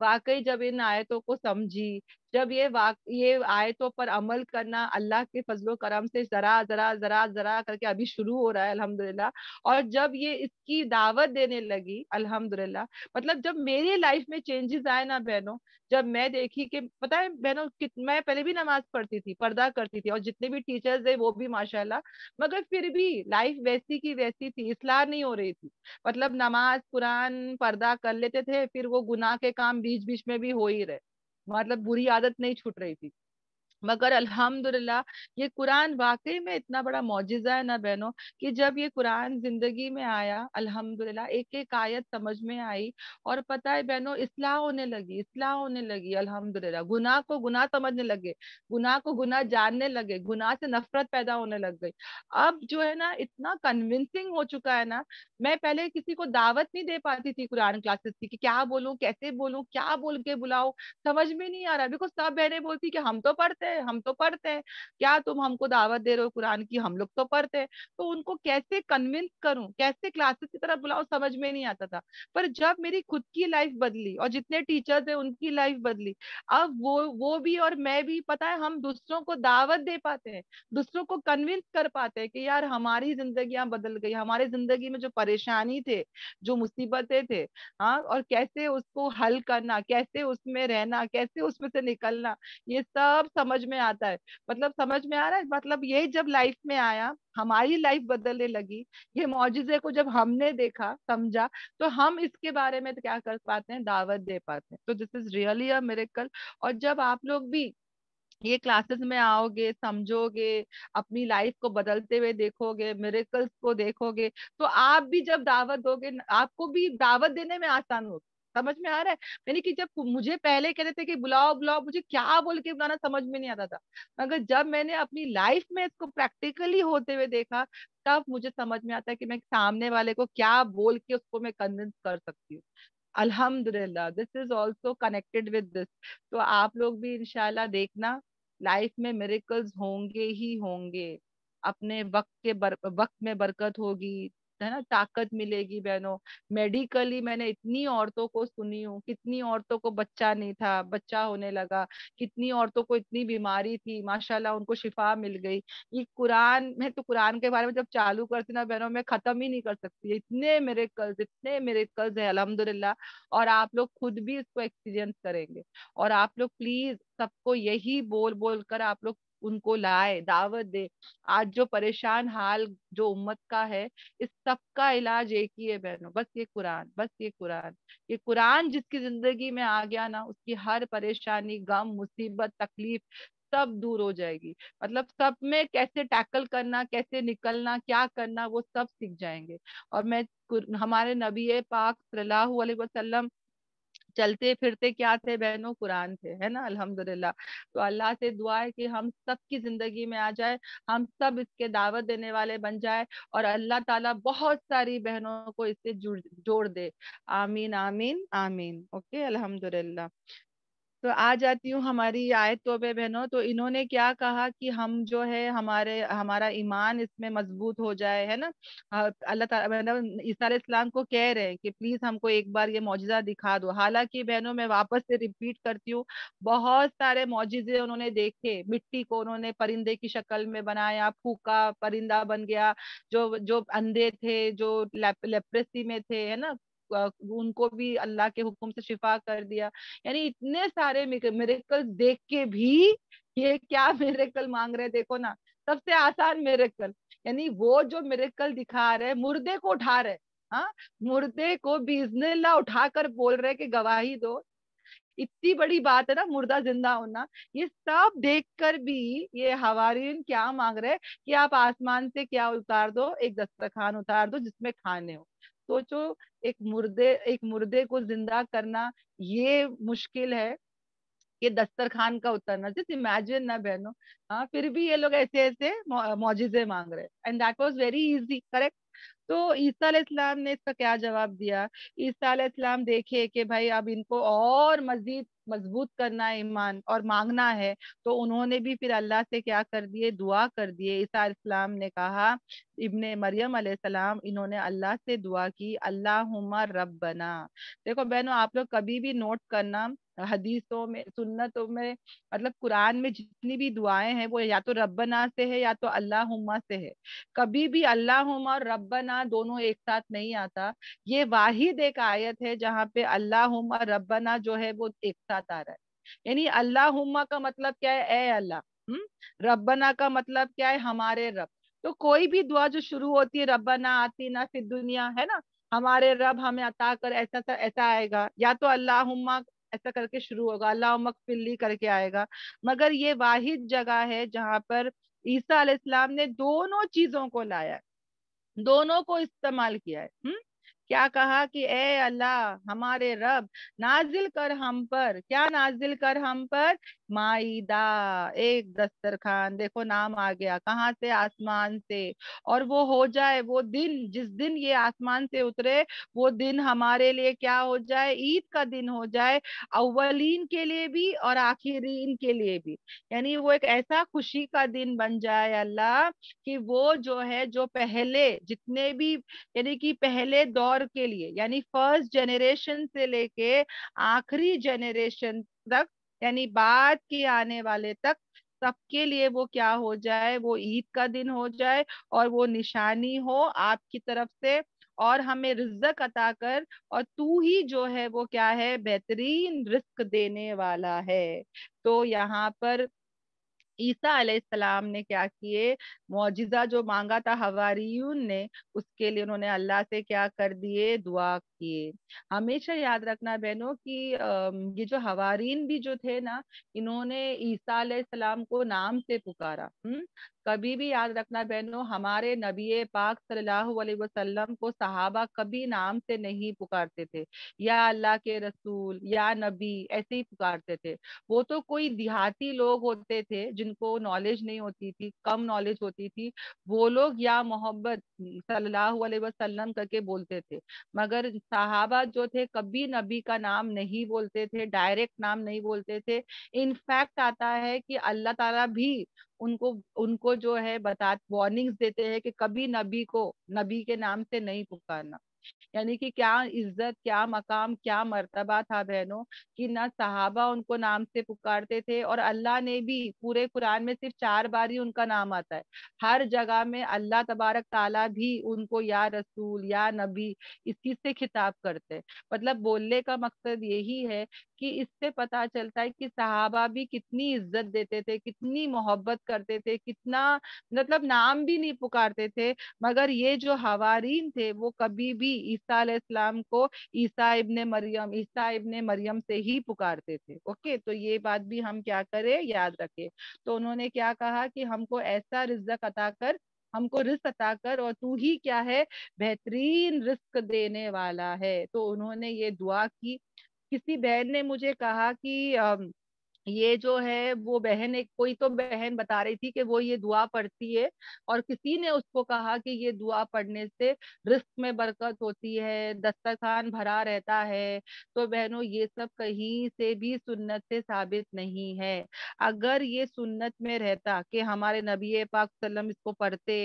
واقعی جب ان آیتوں کو سمجھی، جب یہ آیتوں پر عمل کرنا اللہ کے فضل و کرم سے ذرا ذرا ذرا ذرا کر کے ابھی شروع ہو رہا ہے الحمدللہ، اور جب یہ اس کی دعوت دینے لگی الحمدللہ، مطلب جب میری لائف میں چینجز آئے نا بہنوں، جب میں دیکھی کہ پتہ ہے بہنوں میں پہلے بھی نماز پڑھتی تھی، پردہ کرتی تھی، اور جتنے بھی ٹیچرز ہیں وہ بھی ماشاءاللہ، مگر پھر بھی لائف ویسی کی ویسی تھی، اصلاح نہیں ہو رہی تھی، مطلب نماز قرآن پردہ کر لیتے تھے، پھر وہ گناہ کے کام بیچ بیچ میں بھی ہو ہی رہے، مطلب بری عادت نہیں چھوٹ رہی تھی۔ مگر الحمدللہ یہ قرآن واقعی میں اتنا بڑا معجزہ ہے نا بہنوں، کہ جب یہ قرآن زندگی میں آیا الحمدللہ، ایک ایک آیت سمجھ میں آئی، اور پتہ ہے بہنوں اصلاح ہونے لگی، اصلاح ہونے لگی الحمدللہ، گناہ کو گناہ سمجھنے لگے، گناہ کو گناہ جاننے لگے، گناہ سے نفرت پیدا ہونے لگ گئی۔ اب جو ہے نا اتنا کنونسنگ ہو چکا ہے نا، میں پہلے کسی کو دعوت نہیں دے پاتی تھی قرآن کلاسز کی، کہ کیا بولوں، کیسے بولوں، کیا بول کے بلاؤ، سمجھ میں نہیں آ رہا، بیکاز سب بہنیں بولتی کہ ہم تو پڑھتے ہیں، ہم تو پڑھتے ہیں، کیا تم ہم کو دعوت دے رہے ہو قرآن کی، ہم لوگ تو پڑھتے ہیں، تو ان کو کیسے کنونس کروں، کیسے کلاسز کی طرف بلاؤ، سمجھ میں نہیں آتا تھا۔ پر جب میری خود کی لائف بدلی اور جتنے ٹیچرز ہیں ان کی لائف بدلی، اب وہ بھی اور میں بھی، پتہ ہے ہم دوسروں کو دعوت دے پاتے ہیں، دوسروں کو کنونس کر پاتے ہیں کہ یار ہماری زندگیاں بدل گئی، ہماری زندگی میں جو پریشانی تھے، جو مصیبتیں تھے، ہاں، اور کیسے اس کو حل کرنا، کیسے اس میں رہنا، کیسے اس میں سے نکلنا، یہ سب سمجھ میں آتا ہے۔ مطلب سمجھ میں آ رہا ہے، مطلب یہ جب لائف میں آیا، ہماری لائف بدلنے لگی، یہ معجزے کو جب ہم نے دیکھا سمجھا، تو ہم اس کے بارے میں کیا کر پاتے ہیں، دعوت دے پاتے ہیں۔ تو دس از ریئلی اے میریکل۔ اور جب آپ لوگ بھی یہ کلاسز میں آؤ گے، سمجھو گے، اپنی لائف کو بدلتے ہوئے دیکھو گے، میریکلز کو دیکھو گے، تو آپ بھی جب دعوت دو گے، آپ کو بھی دعوت دینے میں آسان ہوگا۔ سمجھ میں آ رہا ہے؟ یعنی کہ جب مجھے پہلے کہتے تھے کہ بلاؤ بلاؤ، مجھے کیا بول کے بلانا سمجھ میں نہیں آتا تھا، مگر جب میں نے اپنی لائف میں اس کو پریکٹیکلی ہوتے ہوئے دیکھا، تب مجھے سمجھ میں آتا ہے کہ میں سامنے والے کو کیا بول کے اس کو میں کنونس کر سکتی ہوں۔ الحمدللہ this is also connected with this. تو آپ لوگ بھی انشاءاللہ دیکھنا، لائف میں میریکلز ہوں گے ہی ہوں گے، اپنے وقت میں برکت ہوگی، ہے نا، طاقت ملے گی بہنوں۔ میڈیکلی میں نے اتنی عورتوں کو سنی ہوں، کتنی عورتوں کو بچہ نہیں تھا، بچہ ہونے لگا، کتنی عورتوں کو اتنی بیماری تھی، ماشاءاللہ ان کو شفا مل گئی۔ یہ قرآن میں تو، قرآن کے بارے میں جب چالو کرتی نا بہنوں، میں ختم ہی نہیں کر سکتی، اتنے میریکلز ہیں الحمدللہ، اور آپ لوگ خود بھی اس کو ایکسپیرینس کریں گے۔ اور آپ لوگ پلیز سب کو یہی بول بول کر آپ لوگ ان کو لائے، دعوت دے۔ آج جو پریشان حال جو امت کا ہے، اس سب کا علاج ایک ہی ہے بہنوں، بس یہ قرآن، بس یہ قرآن۔ یہ قرآن جس کی زندگی میں آ گیا نا، اس کی ہر پریشانی، غم، مصیبت، تکلیف سب دور ہو جائے گی۔ مطلب سب میں کیسے ٹیکل کرنا، کیسے نکلنا، کیا کرنا، وہ سب سیکھ جائیں گے۔ اور میں ہمارے نبی پاک صلی اللہ علیہ وسلم چلتے پھرتے کیا تھے بہنوں، قرآن تھے، ہے نا، الحمدللہ۔ تو اللہ سے دعا ہے کہ ہم سب کی زندگی میں آ جائے، ہم سب اس کے دعوت دینے والے بن جائے، اور اللہ تعالیٰ بہت ساری بہنوں کو اس سے جوڑ دے۔ آمین آمین آمین۔ اوکے، الحمدللہ۔ تو آ جاتی ہوں ہماری آیتوں پہ بہنوں۔ تو انہوں نے کیا کہا کہ ہم جو ہے ہمارا ایمان اس میں مضبوط ہو جائے، ہے نا، اللہ تعالیٰ عیسیٰ علیہ السلام کو کہہ رہے ہیں کہ پلیز ہم کو ایک بار یہ معجزہ دکھا دو۔ حالانکہ بہنوں میں واپس سے ریپیٹ کرتی ہوں، بہت سارے معجزے انہوں نے دیکھے، مٹی کو انہوں نے پرندے کی شکل میں بنایا، پھونکا، پرندہ بن گیا، جو اندھے تھے، جو لیپریسی میں تھے، ہے نا، ان کو بھی اللہ کے حکم سے شفا کر دیا۔ یعنی اتنے سارے میریکل دیکھ کے بھی یہ کیا میریکل مانگ رہے، دیکھو نا، سب سے آسان میریکل، یعنی وہ جو میریکل دکھا رہے، مردے کو اٹھا رہے، ہاں، مردے کو باذن اللہ اٹھا کر بول رہے کہ گواہی دو۔ اتنی بڑی بات ہے نا، مردہ زندہ ہونا۔ یہ سب دیکھ کر بھی یہ حواریون کیا مانگ رہے کہ آپ آسمان سے کیا اتار دو، ایک دسترخوان اتار دو جس میں کھانے ہو۔ سوچو، ایک مردے کو زندہ کرنا یہ مشکل ہے کہ دسترخوان کا اترنا، جس امیجن نا بہنوں، ہاں، پھر بھی یہ لوگ ایسے ایسے معجزے مانگ رہے، and that was very easy, correct. تو عیسیٰ علیہ السلام نے اس کا کیا جواب دیا؟ عیسیٰ علیہ السلام دیکھے کہ بھائی اب ان کو اور مزید مضبوط کرنا ہے ایمان اور مانگنا ہے، تو انہوں نے بھی پھر اللہ سے کیا کر دیے، دعا کر دیے۔ عیسیٰ علیہ السلام نے کہا، ابن مریم علیہ السلام، انہوں نے اللہ سے دعا کی، اللہم ربنا۔ دیکھو بہنوں، آپ لوگ کبھی بھی نوٹ کرنا، حدیثوں میں، سنتوں میں، مطلب قرآن میں جتنی بھی دعائیں ہیں وہ یا تو ربنا سے ہے یا تو اللہم سے ہے۔ کبھی بھی اللہم اور ربنا دونوں ایک ساتھ نہیں آتا۔ یہ واحد ایک آیت ہے جہاں پہ اللہم ربنا جو ہے وہ ایک ساتھ آ رہا ہے۔ یعنی اللہم کا مطلب کیا ہے، اے اللہ، ربنا کا مطلب کیا ہے، ہمارے رب۔ تو کوئی بھی دعا جو شروع ہوتی ہے ربنا آتینا فی الدنیا، ہے نا، ہمارے رب ہمیں عطا کر، ایسا ایسا آئے گا، یا تو اللہم ایسا کر کے شروع ہوگا، اللہم اغفر لی کر کے آئے گا۔ مگر یہ واحد جگہ ہے جہاں پر عیسیٰ علیہ السلام نے دونوں چیزوں کو لایا ہے، دونوں کو استعمال کیا ہے۔ کیا کہا کہ اے اللہ ہمارے رب، نازل کر ہم پر، کیا نازل کر ہم پر، مائدہ، ایک دسترخوان۔ دیکھو نام آ گیا، کہاں سے، آسمان سے۔ اور وہ ہو جائے، وہ دن جس دن یہ آسمان سے اترے، وہ دن ہمارے لیے کیا ہو جائے، عید کا دن ہو جائے، اولین کے لیے بھی اور آخرین کے لیے بھی۔ یعنی وہ ایک ایسا خوشی کا دن بن جائے اللہ، کہ وہ جو ہے، جو پہلے جتنے بھی، یعنی کہ پہلے دور کے لیے، یعنی فرسٹ جنریشن سے لے کے آخری جنریشن تک، یعنی بعد کے آنے والے تک، سب کے لیے وہ کیا ہو جائے، وہ عید کا دن ہو جائے، اور وہ نشانی ہو آپ کی طرف سے، اور ہمیں رزق عطا کر، اور تو ہی جو ہے وہ کیا ہے، بہترین رزق دینے والا ہے۔ تو یہاں پر عیسیٰ علیہ السلام نے کیا کیے، معجزہ جو مانگا تھا حواریون نے، اس کے لیے انہوں نے اللہ سے کیا کر دیے، دعا کیے۔ ہمیشہ یاد رکھنا بہنوں کہ یہ جو حوارین بھی جو تھے نا، انہوں نے عیسیٰ علیہ السلام کو نام سے پکارا۔ کبھی بھی یاد رکھنا بہنوں، ہمارے نبی پاک صلی اللہ علیہ وسلم کو صحابہ کبھی نام سے نہیں پکارتے تھے، یا اللہ کے رسول، یا نبی، ایسے ہی پکارتے تھے۔ وہ تو کوئی دیہاتی لوگ ہوتے تھے جن کو نالج نہیں ہوتی تھی، کم نالج ہوتی تھی، وہ لوگ یا محبت صلی اللہ علیہ وسلم کر کے بولتے تھے۔ مگر صحابہ جو تھے کبھی نبی کا نام نہیں بولتے تھے، ڈائریکٹ نام نہیں بولتے تھے۔ انفیکٹ آتا ہے کہ اللہ تعالیٰ بھی ان کو جو ہے وارننگز دیتے ہیں کہ کبھی نبی کو نبی کے نام سے نہیں پکارنا۔ یعنی کہ کیا عزت، کیا مقام، کیا مرتبہ تھا بہنوں، کہ نہ صحابہ ان کو نام سے پکارتے تھے، اور اللہ نے بھی پورے قرآن میں صرف 4 بار ہی ان کا نام آتا ہے۔ ہر جگہ میں اللہ تبارک تعالیٰ بھی ان کو یا رسول، یا نبی، اس چیز سے خطاب کرتے۔ مطلب بولنے کا مقصد یہی ہے کہ اس سے پتا چلتا ہے کہ صحابہ بھی کتنی عزت دیتے تھے، کتنی محبت کرتے تھے، کتنا مطلب نام بھی نہیں پکارتے تھے۔ مگر یہ جو حوارین تھے وہ کبھی بھی عیسیٰ علیہ السلام کو عیسیٰ ابن مریم سے ہی پکارتے تھے۔ اوکے، تو یہ بات بھی ہم کیا کریں، یاد رکھیں۔ تو انہوں نے کیا کہا کہ ہم کو ایسا رزق عطا کر، ہم کو رزق عطا کر، اور تو ہی کیا ہے، بہترین رزق دینے والا ہے۔ تو انہوں نے یہ دعا کی۔ کسی بہن نے مجھے کہا کہ یہ جو ہے وہ بہن، ایک کوئی تو بہن بتا رہی تھی کہ وہ یہ دعا پڑھتی ہے، اور کسی نے اس کو کہا کہ یہ دعا پڑھنے سے رزق میں برکت ہوتی ہے، دسترخوان بھرا رہتا ہے۔ تو بہنوں یہ سب کہیں سے بھی سنت سے ثابت نہیں ہے۔ اگر یہ سنت میں رہتا کہ ہمارے نبی پاک صلی اللہ علیہ وسلم اس کو پڑھتے،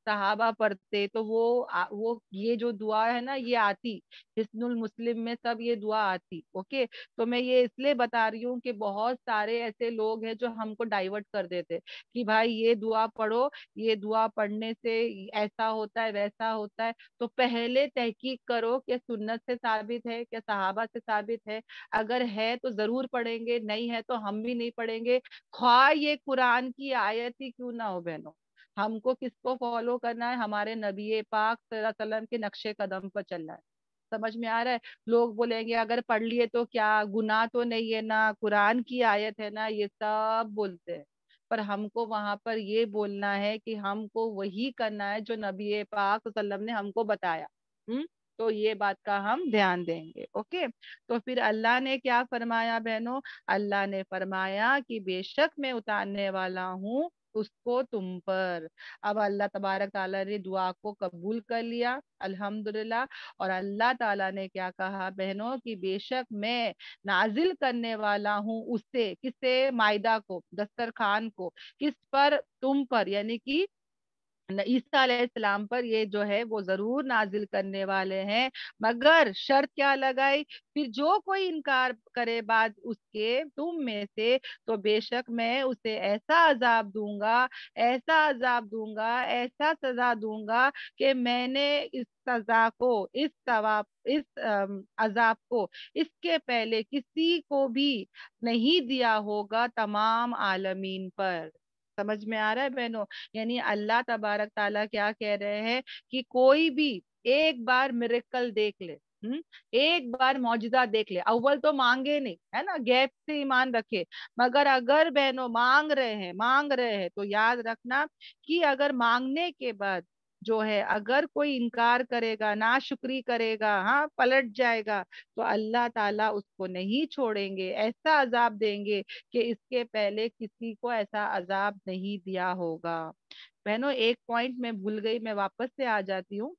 صحابہ پڑھتے، تو وہ یہ جو دعا ہے نا، یہ آتی حسن المسلم میں، سب یہ دعا آتی۔ اوکے، تو میں یہ اس لیے بتا رہی ہوں کہ بہت سارے ایسے لوگ ہیں جو ہم کو ڈائیورٹ کر دیتے کہ بھائی یہ دعا پڑھو، یہ دعا پڑھنے سے ایسا ہوتا ہے، ویسا ہوتا ہے۔ تو پہلے تحقیق کرو کہ سنت سے ثابت ہے، کہ صحابہ سے ثابت ہے۔ اگر ہے تو ضرور پڑھیں گے، نہیں ہے تو ہم بھی نہیں پڑھیں گے، خواہ یہ قرآن کی آیت ہی کیوں نہ ہو بہنوں۔ ہم کو کس کو فالو کرنا ہے، ہمارے نبی پاک صلی اللہ علیہ وسلم کے نقش قدم پر چلنا ہے۔ سمجھ میں آ رہا ہے؟ لوگ بولیں گے اگر پڑھ لیے تو کیا گناہ تو نہیں ہے نا، قرآن کی آیت ہے نا، یہ سب بولتے ہیں۔ پر ہم کو وہاں پر یہ بولنا ہے کہ ہم کو وہی کرنا ہے جو نبی پاک صلی اللہ علیہ وسلم نے ہم کو بتایا۔ تو یہ بات کا ہم دھیان دیں گے۔ اوکے، تو پھر اللہ نے کیا فرمایا بہنوں؟ اللہ نے فرمایا کہ بے شک میں اتارنے والا ہوں اس کو تم پر. اب اللہ تبارک تعالیٰ نے دعا کو قبول کر لیا الحمدللہ. اور اللہ تعالیٰ نے کیا کہا بہنوں کہ بے شک میں نازل کرنے والا ہوں اس سے، کس سے؟ مائدہ کو، دسترخوان کو. کس پر؟ تم پر، یعنی کہ عیسیٰ علیہ السلام پر یہ جو ہے وہ ضرور نازل کرنے والے ہیں. مگر شرط کیا لگائی؟ پھر جو کوئی انکار کرے بعد اس کے تم میں سے، تو بے شک میں اسے ایسا عذاب دوں گا، ایسا عذاب دوں گا، ایسا سزا دوں گا کہ میں نے اس سزا کو، اس ثواب، اس عذاب کو اس کے پہلے کسی کو بھی نہیں دیا ہوگا تمام عالمین پر. سمجھ میں آ رہا ہے بہنوں؟ یعنی اللہ تبارک تعالیٰ کیا کہہ رہے ہیں کہ کوئی بھی ایک بار میریکل دیکھ لے، ایک بار معجزہ دیکھ لے. اول تو مانگے نہیں، ہے نا، غیب سے ایمان رکھے. مگر اگر بہنوں مانگ رہے ہیں تو یاد رکھنا کہ اگر مانگنے کے بعد جو ہے اگر کوئی انکار کرے گا، ناشکری کرے گا، ہاں پلٹ جائے گا، تو اللہ تعالیٰ اس کو نہیں چھوڑیں گے، ایسا عذاب دیں گے کہ اس کے پہلے کسی کو ایسا عذاب نہیں دیا ہوگا. بہنوں ایک پوائنٹ میں بھول گئی، میں واپس سے آ جاتی ہوں.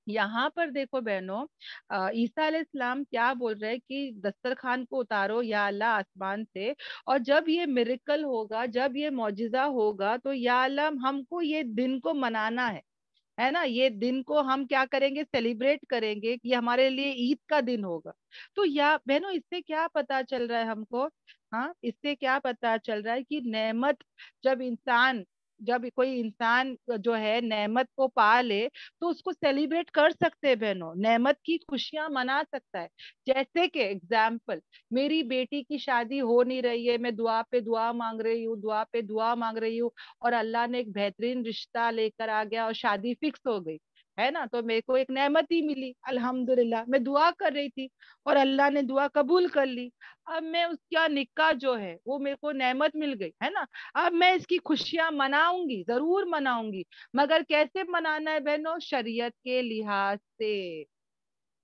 یہاں پر دیکھو بہنوں، عیسیٰ علیہ السلام کیا بول رہے ہیں کہ دسترخوان کو اتارو یا اللہ آسمان سے، اور جب یہ میریکل ہوگا، جب یہ معجزہ ہوگا، تو یا اللہ ہم کو یہ دن کو منانا ہے نا، یہ دن کو ہم کیا کریں گے؟ سیلیبریٹ کریں گے، کہ ہمارے لیے عید کا دن ہوگا. تو یا بہنوں اس سے کیا پتا چل رہا ہے ہم کو؟ ہاں اس سے کیا پتا چل رہا ہے کہ نعمت، جب کوئی انسان جو ہے نعمت کو پا لے تو اس کو سیلیبریٹ کر سکتے ہیں بہنوں، نعمت کی خوشیاں منا سکتا ہے. جیسے کہ اگزامپل، میری بیٹی کی شادی ہو نہیں رہی ہے، میں دعا پہ دعا مانگ رہی ہوں، دعا پہ دعا مانگ رہی ہوں، اور اللہ نے ایک بہترین رشتہ لے کر آ گیا اور شادی فکس ہو گئی، ہے نا. تو میرے کو ایک نعمت ہی ملی الحمدللہ. میں دعا کر رہی تھی اور اللہ نے دعا قبول کر لی. اب میں اس کا نکاح جو ہے وہ میرے کو نعمت مل گئی، ہے نا. اب میں اس کی خوشیاں مناؤں گی، ضرور مناؤں گی. مگر کیسے منانا ہے بہنوں؟ شریعت کے لحاظ سے،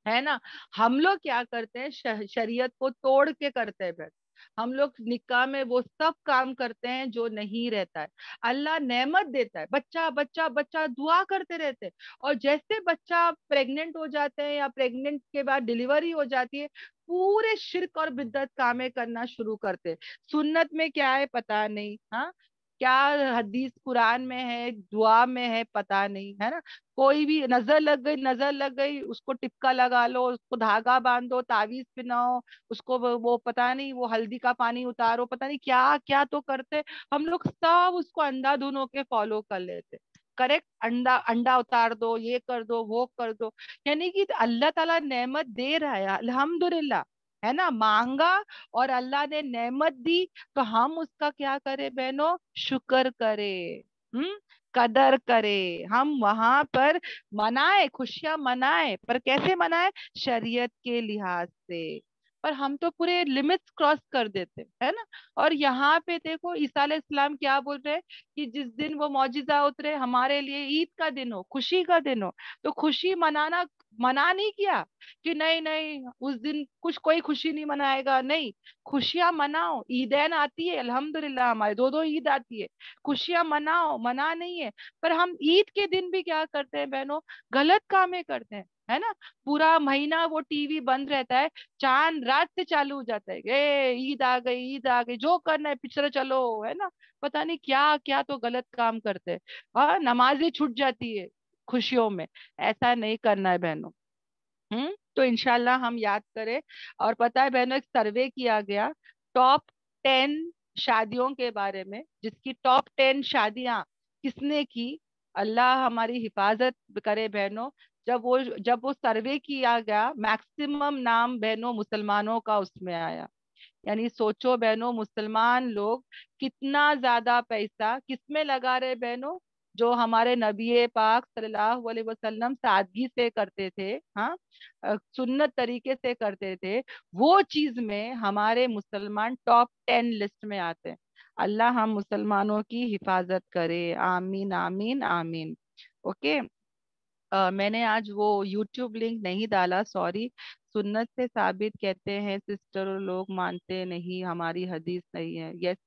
ہے نا. ہم لوگ کیا کرتے ہیں؟ شریعت کو توڑ کے کرتے ہیں بہن. ہم لوگ نکاح میں وہ سب کام کرتے ہیں جو نہیں رہتا ہے. اللہ نعمت دیتا ہے، بچہ بچہ بچہ دعا کرتے رہتے ہیں، اور جیسے بچہ پریگننٹ ہو جاتے ہیں یا پریگننٹ کے بعد ڈیلیوری ہو جاتی ہے، پورے شرک اور بدعت کامیں کرنا شروع کرتے ہیں. سنت میں کیا ہے پتا نہیں، ہاں کیا حدیث قرآن میں ہے، دعا میں ہے، پتا نہیں، ہے نا. کوئی بھی نظر لگ گئی اس کو ٹپکا لگا لو، اس کو دھاگا باندھو، تعویذ پہناؤ، اس کو وہ پتا نہیں، وہ ہلدی کا پانی اتارو، پتا نہیں کیا کیا تو کرتے. ہم لوگ سب اس کو اندھا دھن ہو کے فالو کر لیتے. کریکٹ، انڈا اتار دو، یہ کر دو، وہ کر دو. یعنی کہ اللہ تعالیٰ نعمت دے رہا ہے الحمدللہ، ہے نا. مانگا اور اللہ نے نعمت دی، تو ہم اس کا کیا کرے بہنوں؟ شکر کرے، قدر کرے. ہم وہاں پر منائے، خوشیاں منائے، پر کیسے منائے؟ شریعت کے لحاظ سے. پر ہم تو پورے لمٹس کراس کر دیتے، ہے نا. اور یہاں پہ دیکھو عیسیٰ علیہ السلام کیا بول رہے کہ جس دن وہ معجزہ اترے ہمارے لیے عید کا دن ہو، خوشی کا دن ہو. تو خوشی منع نہیں کیا کہ نہیں اس دن کوئی خوشی نہیں منائے گا، نہیں. خوشیاں مناؤ، عیدین آتی ہے الحمدللہ، ہمارے دو عید آتی ہے، خوشیاں مناؤ، منع نہیں ہے. پر ہم عید کے دن بھی کیا کرتے ہیں بہنوں؟ غلط کامیں کرتے ہیں، ہے نا. پورا مہینہ وہ ٹی وی بند رہتا ہے، چاند رات سے چالو ہو جاتا ہے، عید آ گئی، عید آ گئی، جو کرنا ہے پچھڑے چلو، ہے نا. پتہ نہیں کیا کیا تو غلط کام کرتے ہیں. ہاں نمازیں چھوٹ جاتی ہے خوشیوں میں. ایسا نہیں کرنا ہے بہنوں. تو انشاءاللہ ہم یاد کریں. اور پتہ ہے بہنوں ایک سروے کیا گیا ٹاپ 10 شادیوں کے بارے میں، جس کی ٹاپ 10 شادیاں کس نے کی. اللہ ہماری حفاظت کرے بہنوں. جب وہ سروے کیا گیا، میکسیمم نام بہنوں مسلمانوں کا اس میں آیا. یعنی سوچو بہنوں، مسلمان لوگ کتنا زیادہ پیسہ کس میں لگا رہے بہنوں؟ جو ہمارے نبی پاک صلی اللہ علیہ وسلم سادگی سے کرتے تھے، ہاں سنت طریقے سے کرتے تھے، وہ چیز میں ہمارے مسلمان ٹاپ 10 لسٹ میں آتے ہیں. اللہ ہم مسلمانوں کی حفاظت کرے. آمین آمین آمین. اوکے. میں نے آج وہ یوٹیوب لنک نہیں ڈالا، سوری. سنت سے ثابت کہتے ہیں سسٹر، لوگ مانتے نہیں، ہماری حدیث نہیں ہے. یس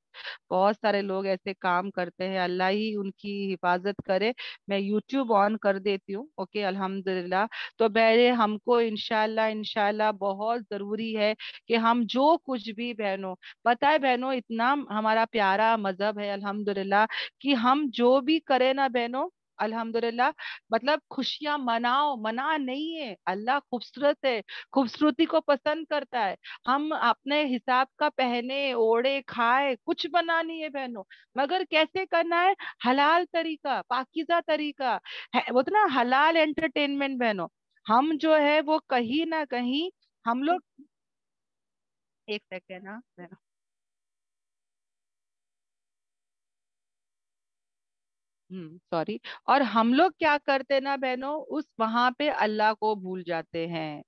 بہت سارے لوگ ایسے کام کرتے ہیں, اللہ ہی ان کی حفاظت کرے. میں یوٹیوب آن کر دیتی ہوں. اوکے الحمدللہ. تو بہرے ہم کو انشاءاللہ بہت ضروری ہے کہ ہم جو کچھ بھی بہنوں, پتہ ہے بہنوں اتنا ہمارا پیارا مذہب ہے الحمدللہ کہ ہم جو بھی کریں نا بہنوں الحمدللہ, مطلب خوشیاں مناؤ, منع نہیں ہے. اللہ خوبصورت ہے, خوبصورتی کو پسند کرتا ہے. ہم اپنے حساب کا پہنے اوڑے کھائے کچھ بنا نہیں ہے بہنوں, مگر کیسے کرنا ہے؟ حلال طریقہ, پاکیزہ طریقہ ہے, وہ تو نا حلال انٹرٹینمنٹ بہنوں. ہم جو ہے وہ کہیں نہ کہیں ہم لوگ, ایک سیکنڈ نا بہنوں, سوری. اور ہم لوگ کیا کرتے نا بہنوں, اس وہاں پہ اللہ کو بھول جاتے ہیں.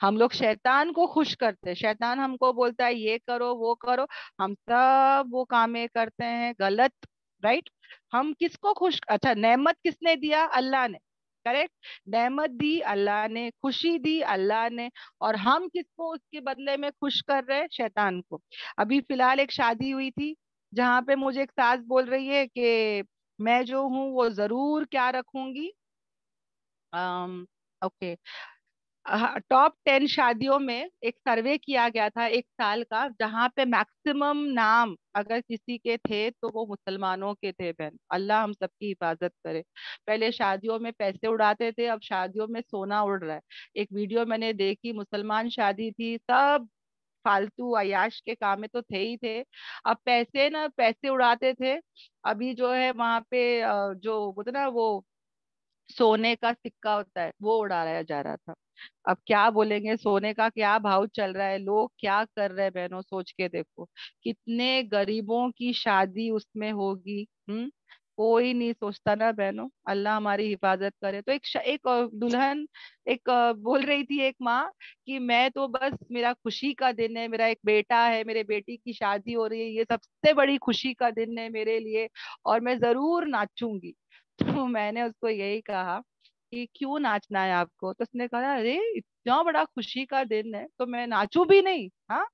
ہم لوگ شیطان کو خوش کرتے, شیطان ہم کو بولتا ہے یہ کرو وہ کرو, ہم سب وہ کامیں کرتے ہیں غلط. رائٹ. ہم کس کو خوش, اچھا نعمت کس نے دیا؟ اللہ نے. کریکٹ. نعمت دی اللہ نے, خوشی دی اللہ نے, اور ہم کس کو اس کے بدلے میں خوش کر رہے؟ شیطان کو. ابھی فی الحال ایک شادی ہوئی تھی جہاں پہ مجھے ایک ساس بول رہی ہے کہ میں جو ہوں وہ ضرور کیا رکھوں گی, اوکے, ٹاپ 10 شادیوں میں ایک سروے کیا گیا تھا ایک سال کا, جہاں پہ میکسیمم نام اگر کسی کے تھے تو وہ مسلمانوں کے تھے. بہن اللہ ہم سب کی حفاظت کرے. پہلے شادیوں میں پیسے اڑاتے تھے, اب شادیوں میں سونا اڑ رہا ہے. ایک ویڈیو میں نے دیکھی, مسلمان شادی تھی, سب فالتو عیاش کے کام میں تو تھے ہی تھے, اب پیسے اڑاتے تھے. ابھی جو ہے وہاں پہ جو بولتے نا وہ سونے کا سکہ ہوتا ہے وہ اڑایا جا رہا تھا. اب کیا بولیں گے, سونے کا کیا بھاؤ چل رہا ہے, لوگ کیا کر رہے ہیں بہنوں, سوچ کے دیکھو کتنے غریبوں کی شادی اس میں ہوگی. کوئی نہیں سوچتا نا بہنوں, اللہ ہماری حفاظت کرے. تو ایک دلہن ایک بول رہی تھی, ایک ماں, کہ میں تو بس میرا خوشی کا دن ہے, میرا ایک بیٹا ہے, میرے بیٹی کی شادی ہو رہی ہے, یہ سب سے بڑی خوشی کا دن ہے میرے لیے, اور میں ضرور ناچوں گی. تو میں نے اس کو یہی کہا کہ کیوں ناچنا ہے آپ کو؟ تو اس نے کہا ارے اتنا بڑا خوشی کا دن ہے تو میں ناچوں بھی نہیں. ہاں.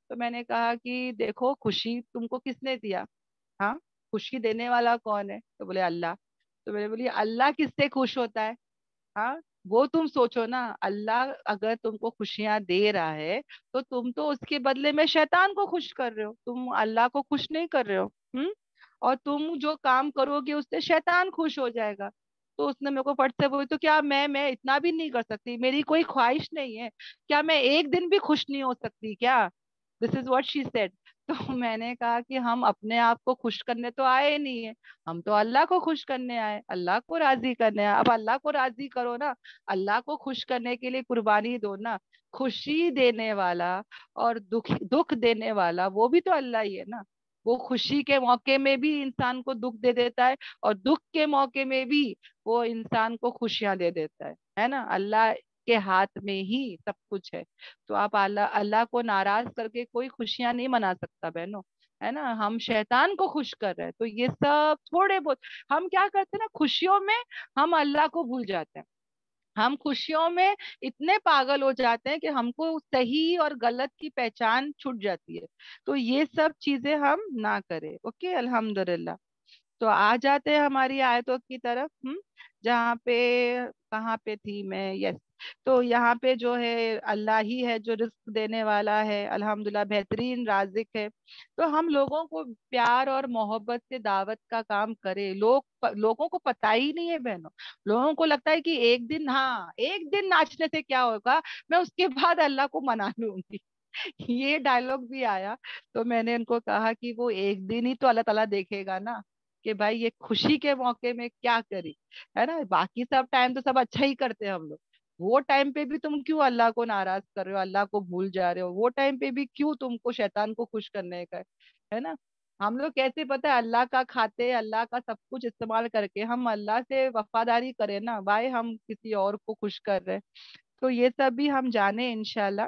تو میں نے کہا کہ دیکھو خوشی تم کو کس نے دیا؟ ہاں, خوشی دینے والا کون ہے؟ تو بولے اللہ. تو میں نے بولی اللہ کس سے خوش ہوتا ہے؟ ہاں, وہ تم سوچو نا. اللہ اگر تم کو خوشیاں دے رہا ہے تو تم تو اس کے بدلے میں شیطان کو خوش کر رہے ہو, تم اللہ کو خوش نہیں کر رہے ہو. اور تم جو کام کرو گے اس سے شیطان خوش ہو جائے گا. تو اس نے میرے کو فٹ سے بولی, تو کیا میں اتنا بھی نہیں کر سکتی؟ میری کوئی خواہش نہیں ہے کیا میں ایک دن بھی خوش نہیں ہو سکتی کیا؟ دس از واٹ شی سیڈ. تو میں نے کہا کہ ہم اپنے آپ کو خوش کرنے تو آئے نہیں ہیں, ہم تو اللہ کو خوش کرنے آئے, اللہ کو راضی کرنے آئے. اب اللہ کو راضی کرو نا, اللہ کو خوش کرنے کے لیے قربانی دو نا. خوشی دینے والا اور دکھ دینے والا وہ بھی تو اللہ ہی ہے نا. وہ خوشی کے موقع میں بھی انسان کو دکھ دے دیتا ہے, اور دکھ کے موقع میں بھی وہ انسان کو خوشیاں دے دیتا ہے نا. اللہ کے ہاتھ میں ہی سب کچھ ہے. تو آپ اللہ کو ناراض کر کے کوئی خوشیاں نہیں منا سکتا بہنوں, ہے نا. ہم شیطان کو خوش کر رہے ہیں. تو یہ سب تھوڑے بہت ہم کیا کرتے ہیں نا, خوشیوں میں ہم اللہ کو بھول جاتے ہیں. ہم خوشیوں میں اتنے پاگل ہو جاتے ہیں کہ ہم کو صحیح اور غلط کی پہچان چھوٹ جاتی ہے. تو یہ سب چیزیں ہم نہ کریں. اوکے الحمدللہ. تو آ جاتے ہیں ہماری آیتوں کی طرف. جہاں پہ کہاں پہ تھی میں, یس. تو یہاں پہ جو ہے اللہ ہی ہے جو رزق دینے والا ہے الحمدللہ, بہترین رازق ہے. تو ہم لوگوں کو پیار اور محبت سے دعوت کا کام کرے. لوگوں کو پتہ ہی نہیں ہے بہنوں, لوگوں کو لگتا ہے کہ ایک دن ناچنے سے کیا ہوگا, میں اس کے بعد اللہ کو منا لوں گی. یہ ڈائلوگ بھی آیا. تو میں نے ان کو کہا کہ وہ ایک دن ہی تو اللہ تعالیٰ دیکھے گا نا, کہ بھائی یہ خوشی کے موقع میں کیا کری, ہے نا. باقی سب ٹائم تو سب اچھا ہی کرتے ہیں ہم لوگ. وہ ٹائم پہ بھی تم کیوں اللہ کو ناراض کر رہے ہو, اللہ کو بھول جا رہے ہو؟ وہ ٹائم پہ بھی کیوں تم کو شیطان کو خوش کرنے کا ہے نا. ہم لوگ کیسے پتہ ہے اللہ کا کھاتے, اللہ کا سب کچھ استعمال کر کے ہم اللہ سے وفاداری کریں نا بھائی, ہم کسی اور کو خوش کر رہے. تو یہ سب بھی ہم جانے انشاءاللہ.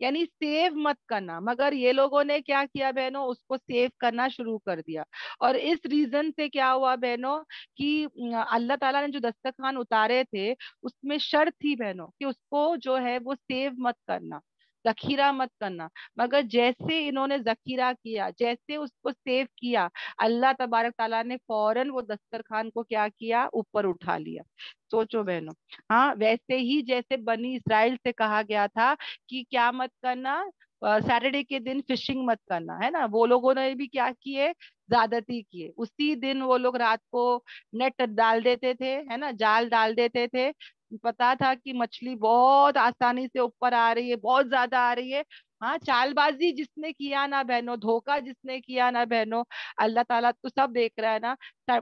یعنی سیو مت کرنا. مگر یہ لوگوں نے کیا کیا بہنوں, اس کو سیو کرنا شروع کر دیا. اور اس ریزن سے کیا ہوا بہنوں کہ اللہ تعالیٰ نے جو دسترخوان اتارے تھے اس میں شرط تھی بہنوں کہ اس کو جو ہے وہ سیو مت کرنا, ذخیرہ مت کرنا. مگر جیسے انہوں نے ذخیرہ کیا, جیسے اس کو سیو کیا, اللہ تبارک تعالیٰ نے فوراً وہ دسترخوان کو کیا کیا, اوپر اٹھا لیا. سوچو بہنوں, ہاں ویسے ہی جیسے بنی اسرائیل سے کہا گیا تھا کہ کیا مت کرنا, سیٹرڈے کے دن فشنگ مت کرنا, ہے نا, وہ لوگوں نے بھی کیا کیے, زیادتی کیے. اسی دن وہ لوگ رات کو نیٹ ڈال دیتے تھے, ہے نا, جال ڈال دیتے تھے. پتا تھا کہ مچھلی بہت آسانی سے اوپر آ رہی ہے, بہت زیادہ آ رہی ہے. ہاں, چال بازی جس نے کیا نا بہنوں, دھوکہ جس نے کیا نا بہنوں, اللہ تعالیٰ تو سب دیکھ رہا ہے نا.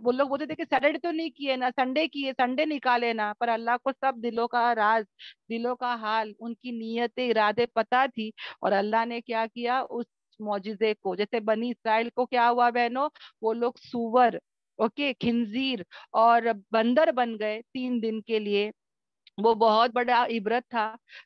وہ لوگ بولتے تھے کہ سیٹرڈے تو نہیں کیے نا, سنڈے کیے, سنڈے نکالے نا, پر اللہ کو سب دلوں کا راز, دلوں کا حال, ان کی نیتیں, ارادے پتا تھی. اور اللہ نے کیا کیا, اس معجزے کو, جیسے بنی اسرائیل کو کیا ہوا بہنوں, وہ لوگ سور, اوکے, خنزیر اور بندر بن گئے 3 دن کے لیے. وہ بہت بڑا عبرت تھا,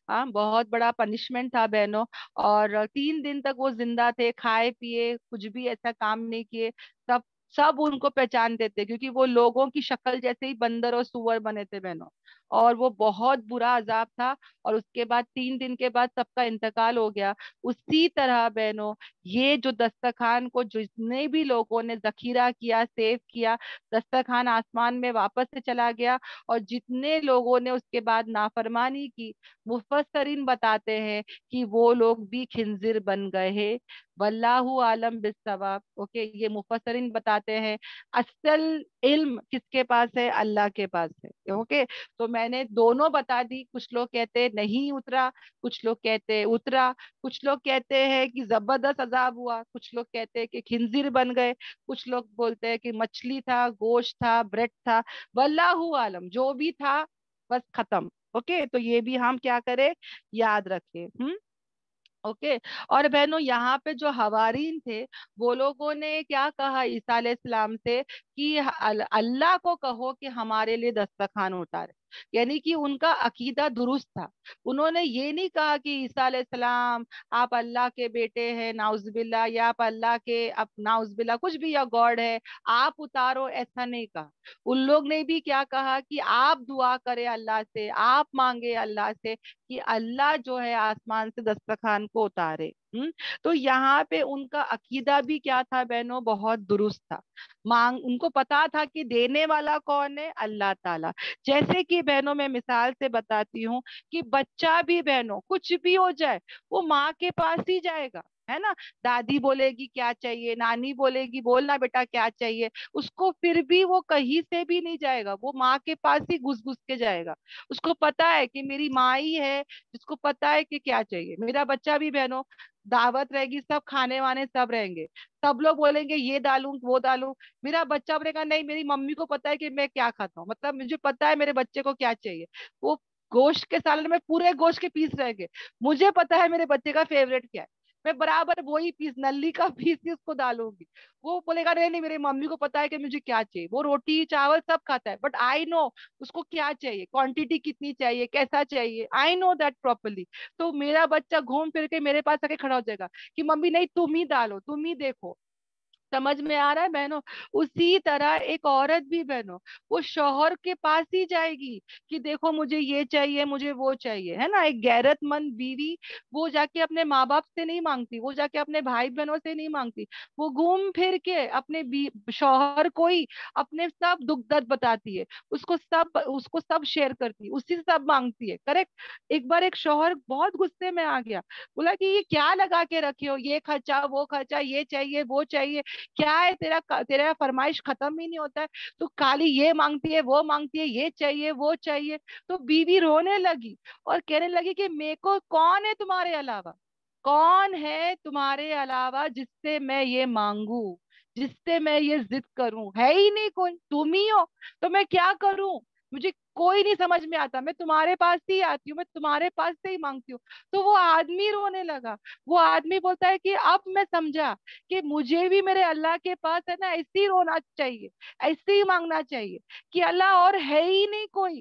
ہاں بہت بڑا پنشمنٹ تھا بہنوں. اور 3 دن تک وہ زندہ تھے, کھائے پیے, کچھ بھی ایسا کام نہیں کیے. سب سب ان کو پہچانتے تھے کیونکہ وہ لوگوں کی شکل جیسے ہی بندر اور سور بنے تھے بہنوں. اور وہ بہت برا عذاب تھا. اور اس کے بعد 3 دن کے بعد سب کا انتقال ہو گیا. اسی طرح بہنوں یہ جو دسترخوان کو جتنے بھی لوگوں نے ذخیرہ کیا, سیو کیا, دسترخوان آسمان میں واپس سے چلا گیا. اور جتنے لوگوں نے اس کے بعد نافرمانی کی, مفسرین بتاتے ہیں کہ وہ لوگ بھی خنزیر بن گئے ہیں. واللہ عالم بالصواب. اوکے, یہ مفسرین بتاتے ہیں. اصل علم کس کے پاس ہے, اللہ کے پاس ہے. اوکے, تو میں نے دونوں بتا دی. کچھ لوگ کہتے نہیں اترا, کچھ لوگ کہتے اترا, کچھ لوگ کہتے ہیں کہ زبردست عذاب ہوا, کچھ لوگ کہتے ہیں کہ خنزیر بن گئے, کچھ لوگ بولتے ہیں کہ مچھلی تھا, گوشت تھا, بریڈ تھا. واللہ عالم, جو بھی تھا بس ختم. اوکے, تو یہ بھی ہم کیا کریں, یاد رکھیں. اوکے. اور بہنوں یہاں پہ جو حوارین تھے وہ لوگوں نے کیا کہا عیسیٰ علیہ السلام سے کہ اللہ کو کہو کہ ہمارے لیے دسترخوان اتارے. یعنی کہ ان کا عقیدہ درست تھا. انہوں نے یہ نہیں کہا کہ عیسیٰ علیہ السلام آپ اللہ کے بیٹے ہیں نعوذ باللہ, یا آپ اللہ کے نعوذ باللہ کچھ بھی, یا گاڈ ہے آپ اتارو, ایسا نہیں کہا. ان لوگ نے بھی کیا کہا کہ آپ دعا کرے اللہ سے, آپ مانگے اللہ سے کہ اللہ جو ہے آسمان سے دسترخوان کو اتارے. تو یہاں پہ ان کا عقیدہ بھی کیا تھا بہنوں, بہت درست تھا. ان کو پتا تھا کہ دینے والا کون ہے, اللہ تعالیٰ. جیسے کہ بہنوں میں مثال سے بتاتی ہوں کہ بچہ بھی بہنوں کچھ بھی ہو جائے وہ ماں کے پاس ہی جائے گا, ہے نا. دادی بولے گی کیا چاہیے, نانی بولے گی بولنا بیٹا کیا چاہیے, اس کو پھر بھی وہ کہیں سے بھی نہیں جائے گا, وہ ماں کے پاس ہی گھس گھس کے جائے گا. اس کو پتا ہے کہ میری ماں ہی ہے جس کو پتا ہے کہ کیا چاہیے. میرا بچہ بھی بہنوں دعوت رہے گی, سب کھانے وانے سب رہیں گے, سب لوگ بولیں گے یہ ڈالوں وہ ڈالوں, میرا بچہ بولے گا نہیں میری ممی کو پتا ہے کہ میں کیا کھاتا ہوں, مطلب مجھے پتا ہے میرے بچے کو کیا چاہیے. وہ گوشت کے سالن میں پورے گوشت کے پیس رہیں گے, مجھے پتا ہے میرے بچے کا فیوریٹ کیا ہے, میں برابر وہی پیس, نلی کا پیس ہی اس کو ڈالوں گی. وہ بولے گا نہیں نہیں میری ممی کو پتا ہے کہ مجھے کیا چاہیے, وہ روٹی چاول سب کھاتا ہے, بٹ آئی نو اس کو کیا چاہیے, کوانٹٹی کتنی چاہیے, کیسا چاہیے, آئی نو دیٹ پراپرلی. تو میرا بچہ گھوم پھر کے میرے پاس آ کے کھڑا ہو جائے گا کہ ممی نہیں تم ہی ڈالو, تم ہی دیکھو. سمجھ میں آ رہا ہے بہنوں. اسی طرح ایک عورت بھی بہنوں وہ شوہر کے پاس ہی جائے گی کہ دیکھو مجھے یہ چاہیے, مجھے وہ چاہیے, ہے نا. ایک غیرت مند بیوی وہ جا کے اپنے ماں باپ سے نہیں مانگتی, وہ جا کے اپنے بھائی بہنوں سے نہیں مانگتی, وہ گھوم پھر کے اپنے شوہر کو ہی اپنے سب دکھ درد بتاتی ہے, اس کو سب شیئر کرتی ہے, اسی سے سب مانگتی ہے. کریکٹ. ایک بار ایک شوہر بہت غصے میں آ گیا, بولا کہ یہ کیا لگا کے رکھے ہو, یہ خرچہ وہ خرچہ, یہ چاہیے وہ چاہیے, کیا ہے تیرا فرمائش ختم ہی نہیں ہوتا ہے, تو خالی یہ مانگتی ہے وہ مانگتی ہے, یہ چاہیے وہ چاہیے. تو بیوی رونے لگی اور کہنے لگی کہ میرے کو کون ہے تمہارے علاوہ, کون ہے تمہارے علاوہ جس سے میں یہ مانگوں, جس سے میں یہ ضد کروں, ہے ہی نہیں کوئی, تم ہی ہو. تو میں کیا کروں, مجھے کوئی نہیں سمجھ میں آتا, میں تمہارے پاس ہی آتی ہوں, میں تمہارے پاس سے ہی مانگتی ہوں. تو وہ آدمی رونے لگا. وہ آدمی بولتا ہے کہ اب میں سمجھا کہ مجھے بھی میرے اللہ کے پاس ہے نا ایسے ہی رونا چاہیے, ایسے ہی مانگنا چاہیے کہ اللہ اور ہے ہی نہیں کوئی,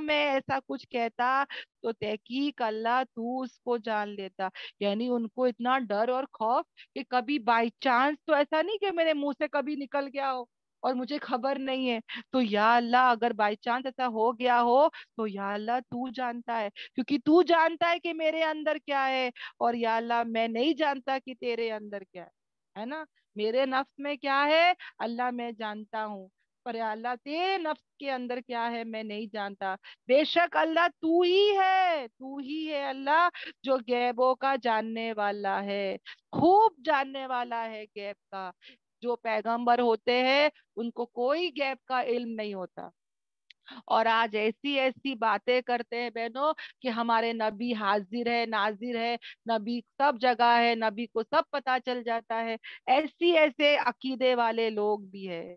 میں ایسا کچھ کہتا تو تحقیق اللہ تو اس کو جان لیتا. یعنی ان کو اتنا ڈر اور خوف کہ کبھی بائی چانس تو ایسا نہیں کہ میرے منہ سے کبھی نکل گیا ہو اور مجھے خبر نہیں ہے. تو یا اللہ اگر بائی چانس ایسا ہو گیا ہو تو یا اللہ تو جانتا ہے, کیونکہ تو جانتا ہے کہ میرے اندر کیا ہے, اور یا اللہ میں نہیں جانتا کہ تیرے اندر کیا ہے نا. میرے نفس میں کیا ہے اللہ میں جانتا ہوں, پر یا اللہ تیرے نفس کے اندر کیا ہے میں نہیں جانتا. بے شک اللہ تو ہی ہے اللہ جو غیبوں کا جاننے والا ہے, خوب جاننے والا ہے غیب کا. جو پیغمبر ہوتے ہیں ان کو کوئی غیب کا علم نہیں ہوتا, اور آج ایسی ایسی باتیں کرتے ہیں بہنوں کہ ہمارے نبی حاضر ہے ناظر ہے, نبی سب جگہ ہے, نبی کو سب پتا چل جاتا ہے. ایسے عقیدے والے لوگ بھی ہے.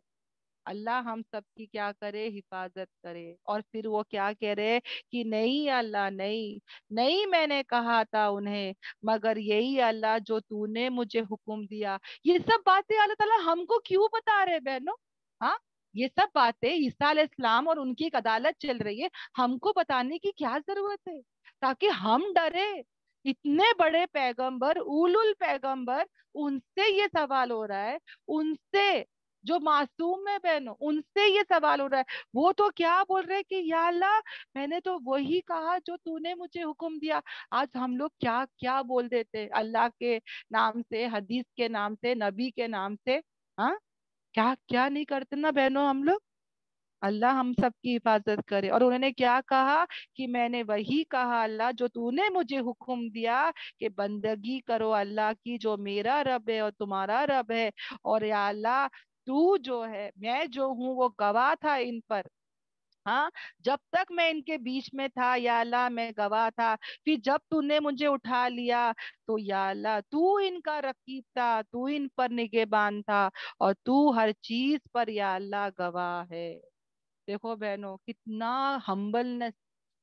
اللہ ہم سب کی کیا کرے, حفاظت کرے. اور پھر وہ کیا کہہ رہے کہ نہیں اللہ نہیں میں نے کہا تھا انہیں مگر یہی اللہ جو تو نے مجھے حکم دیا. یہ سب باتیں اللہ تعالیٰ ہم کو کیوں بتا رہے بہنوں؟ ہاں, یہ سب باتیں عیسیٰ علیہ السلام اور ان کی ایک عدالت چل رہی ہے, ہم کو بتانے کی کیا ضرورت ہے تاکہ ہم ڈرے. اتنے بڑے پیغمبر اولو الپیغمبر, ان سے یہ سوال ہو رہا ہے, ان سے جو معصوم ہے بہنوں ان سے یہ سوال ہو رہا ہے. وہ تو کیا بول رہے کہ یا اللہ میں نے تو وہی کہا جو تو نے مجھے حکم دیا. آج ہم لوگ کیا کیا بول دیتے اللہ کے نام سے, حدیث کے نام سے, نبی کے نام سے. ہاں, کیا کیا نہیں کرتے نا بہنوں ہم لوگ. اللہ ہم سب کی حفاظت کرے. اور انہوں نے کیا کہا کہ میں نے وہی کہا اللہ جو تو نے مجھے حکم دیا کہ بندگی کرو اللہ کی جو میرا رب ہے اور تمہارا رب ہے. اور یا اللہ تو جو ہے میں جو ہوں وہ گواہ تھا ان پر. ہاں, جب تک میں ان کے بیچ میں تھا یا اللہ میں گواہ تھا. پھر جب تو نے مجھے اٹھا لیا تو یا اللہ تو ان کا رقیب تھا, تو ان پر نگہبان تھا, اور تو ہر چیز پر یا اللہ گواہ ہے. دیکھو بہنوں کتنا ہمبلنس,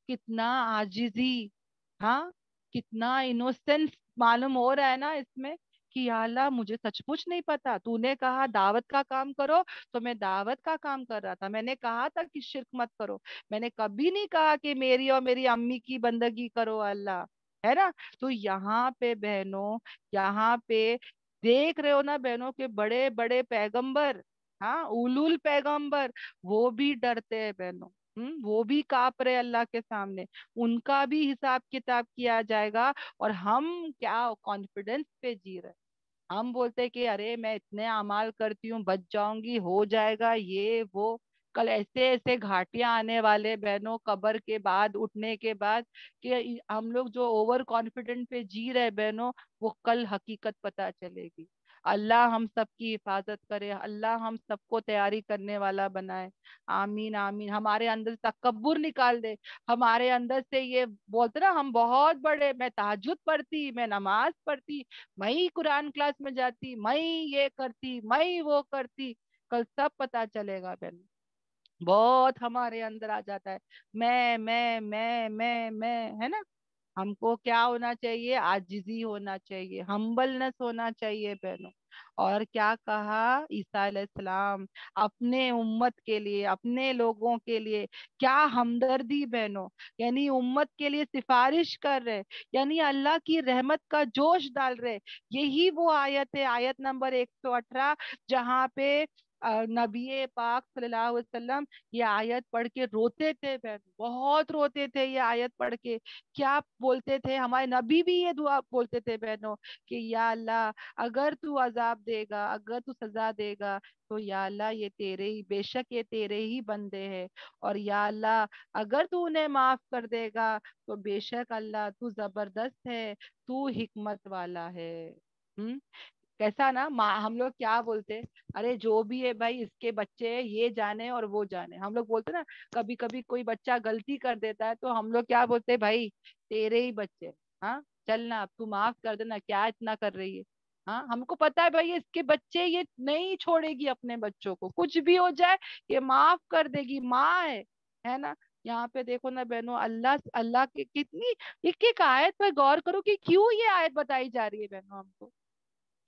کتنا عاجزی, ہاں کتنا انوسینس معلوم ہو رہا ہے نا اس میں کہ یا اللہ مجھے سچ مچ نہیں پتا. تو نے کہا دعوت کا کام کرو تو میں دعوت کا کام کر رہا تھا. میں نے کہا تھا کہ شرک مت کرو, میں نے کبھی نہیں کہا کہ میری اور میری امی کی بندگی کرو اللہ, ہے نا. تو یہاں پہ بہنوں, یہاں پہ دیکھ رہے ہو نا بہنوں کے بڑے بڑے پیغمبر, ہاں اولول پیغمبر, وہ بھی ڈرتے ہیں بہنوں. وہ بھی کاپ رہے اللہ کے سامنے, ان کا بھی حساب کتاب کیا جائے گا. اور ہم کیا کانفیڈنس پہ جی رہے, ہم بولتے کہ ارے میں اتنے اعمال کرتی ہوں بچ جاؤں گی, ہو جائے گا یہ وہ. کل ایسے ایسے گھاٹیاں آنے والے بہنوں قبر کے بعد, اٹھنے کے بعد, کہ ہم لوگ جو اوور کانفیڈنٹ پہ جی رہے بہنوں وہ کل حقیقت پتہ چلے گی. اللہ ہم سب کی حفاظت کرے, اللہ ہم سب کو تیاری کرنے والا بنائے. آمین آمین. ہمارے اندر سے تکبر نکال دے, ہمارے اندر سے یہ بولتے نا ہم بہت بڑے, میں تہجد پڑھتی, میں نماز پڑھتی, میں قرآن کلاس میں جاتی, میں یہ کرتی, میں وہ کرتی, کل سب پتا چلے گا بہن. بہت ہمارے اندر آ جاتا ہے میں, ہے نا. ہم کو کیا ہونا چاہیے, عاجزی ہونا چاہیے, ہمبلنس ہونا چاہیے بہنوں. اور کیا کہا عیسیٰ علیہ السلام اپنے امت کے لیے, اپنے لوگوں کے لیے کیا ہمدردی بہنوں, یعنی امت کے لیے سفارش کر رہے, یعنی اللہ کی رحمت کا جوش ڈال رہے. یہی وہ آیت ہے, آیت نمبر 118, جہاں پہ نبی پاک صلی اللہ علیہ وسلم یہ آیت پڑھ کے روتے تھے بہن, بہت روتے تھے یہ آیت پڑھ کے. کیا بولتے تھے ہمارے نبی بھی یہ دعا بولتے تھے بہنوں کہ یا اللہ اگر تو عذاب دے گا, اگر تو سزا دے گا تو یا اللہ یہ تیرے ہی, بے شک یہ تیرے ہی بندے ہیں, اور یا اللہ اگر تو انہیں معاف کر دے گا تو بے شک اللہ تو زبردست ہے, تو حکمت والا ہے. کیسا نا ہم لوگ کیا بولتے, ارے جو بھی ہے بھائی اس کے بچے یہ جانے اور وہ جانے. ہم لوگ بولتے نا کبھی کبھی کوئی بچہ غلطی کر دیتا ہے تو ہم لوگ کیا بولتے بھائی تیرے ہی بچے, ہاں چلنا اب تو معاف کر دینا, کیا اتنا کر رہی ہے. ہاں ہم کو پتا ہے بھائی اس کے بچے, یہ نہیں چھوڑے گی اپنے بچوں کو, کچھ بھی ہو جائے یہ معاف کر دے گی, ماں ہے نا. یہاں پہ دیکھو نا بہنوں, اللہ کی کتنی ایک ایک آیت پر غور کرو کہ کیوں یہ آیت بتائی جا رہی ہے بہنوں ہم کو.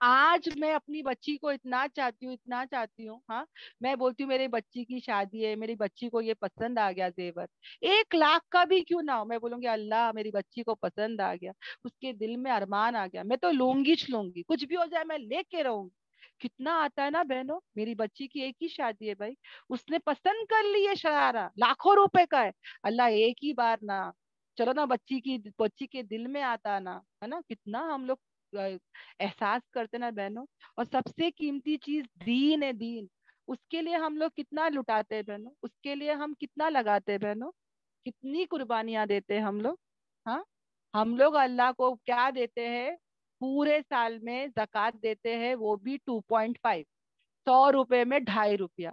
آج میں اپنی بچی کو اتنا چاہتی ہوں. ہاں میں بولتی ہوں میری بچی کی شادی ہے, میری بچی کو یہ پسند آ گیا زیور, 1 لاکھ کا بھی کیوں نہ ہو, میں بولوں گی اللہ میری بچی کو پسند آ گیا, اس کے دل میں ارمان آ گیا, میں تو لوں گی, کچھ بھی ہو جائے میں لے کے رہوں گی. کتنا آتا ہے نا بہنوں. میری بچی کی ایک ہی شادی ہے بھائی, اس نے پسند کر لی ہے شرارہ, لاکھوں روپے کا ہے. اللہ ایک ہی بار نہ, چلو نا بچی کے دل میں آتا نا, ہے نا, کتنا ہم لوگ احساس کرتے نا بہنوں. اور سب سے قیمتی چیز دین ہے, دین. اس کے لیے ہم لوگ کتنا لٹاتے ہیں بہنوں, اس کے لیے ہم کتنا لگاتے ہیں بہنوں, کتنی قربانیاں دیتے ہیں ہم لوگ. ہاں ہم لوگ اللہ کو کیا دیتے ہیں, پورے سال میں زکوٰۃ دیتے ہیں, وہ بھی 2.5, 100 روپے میں 2.5 روپیہ.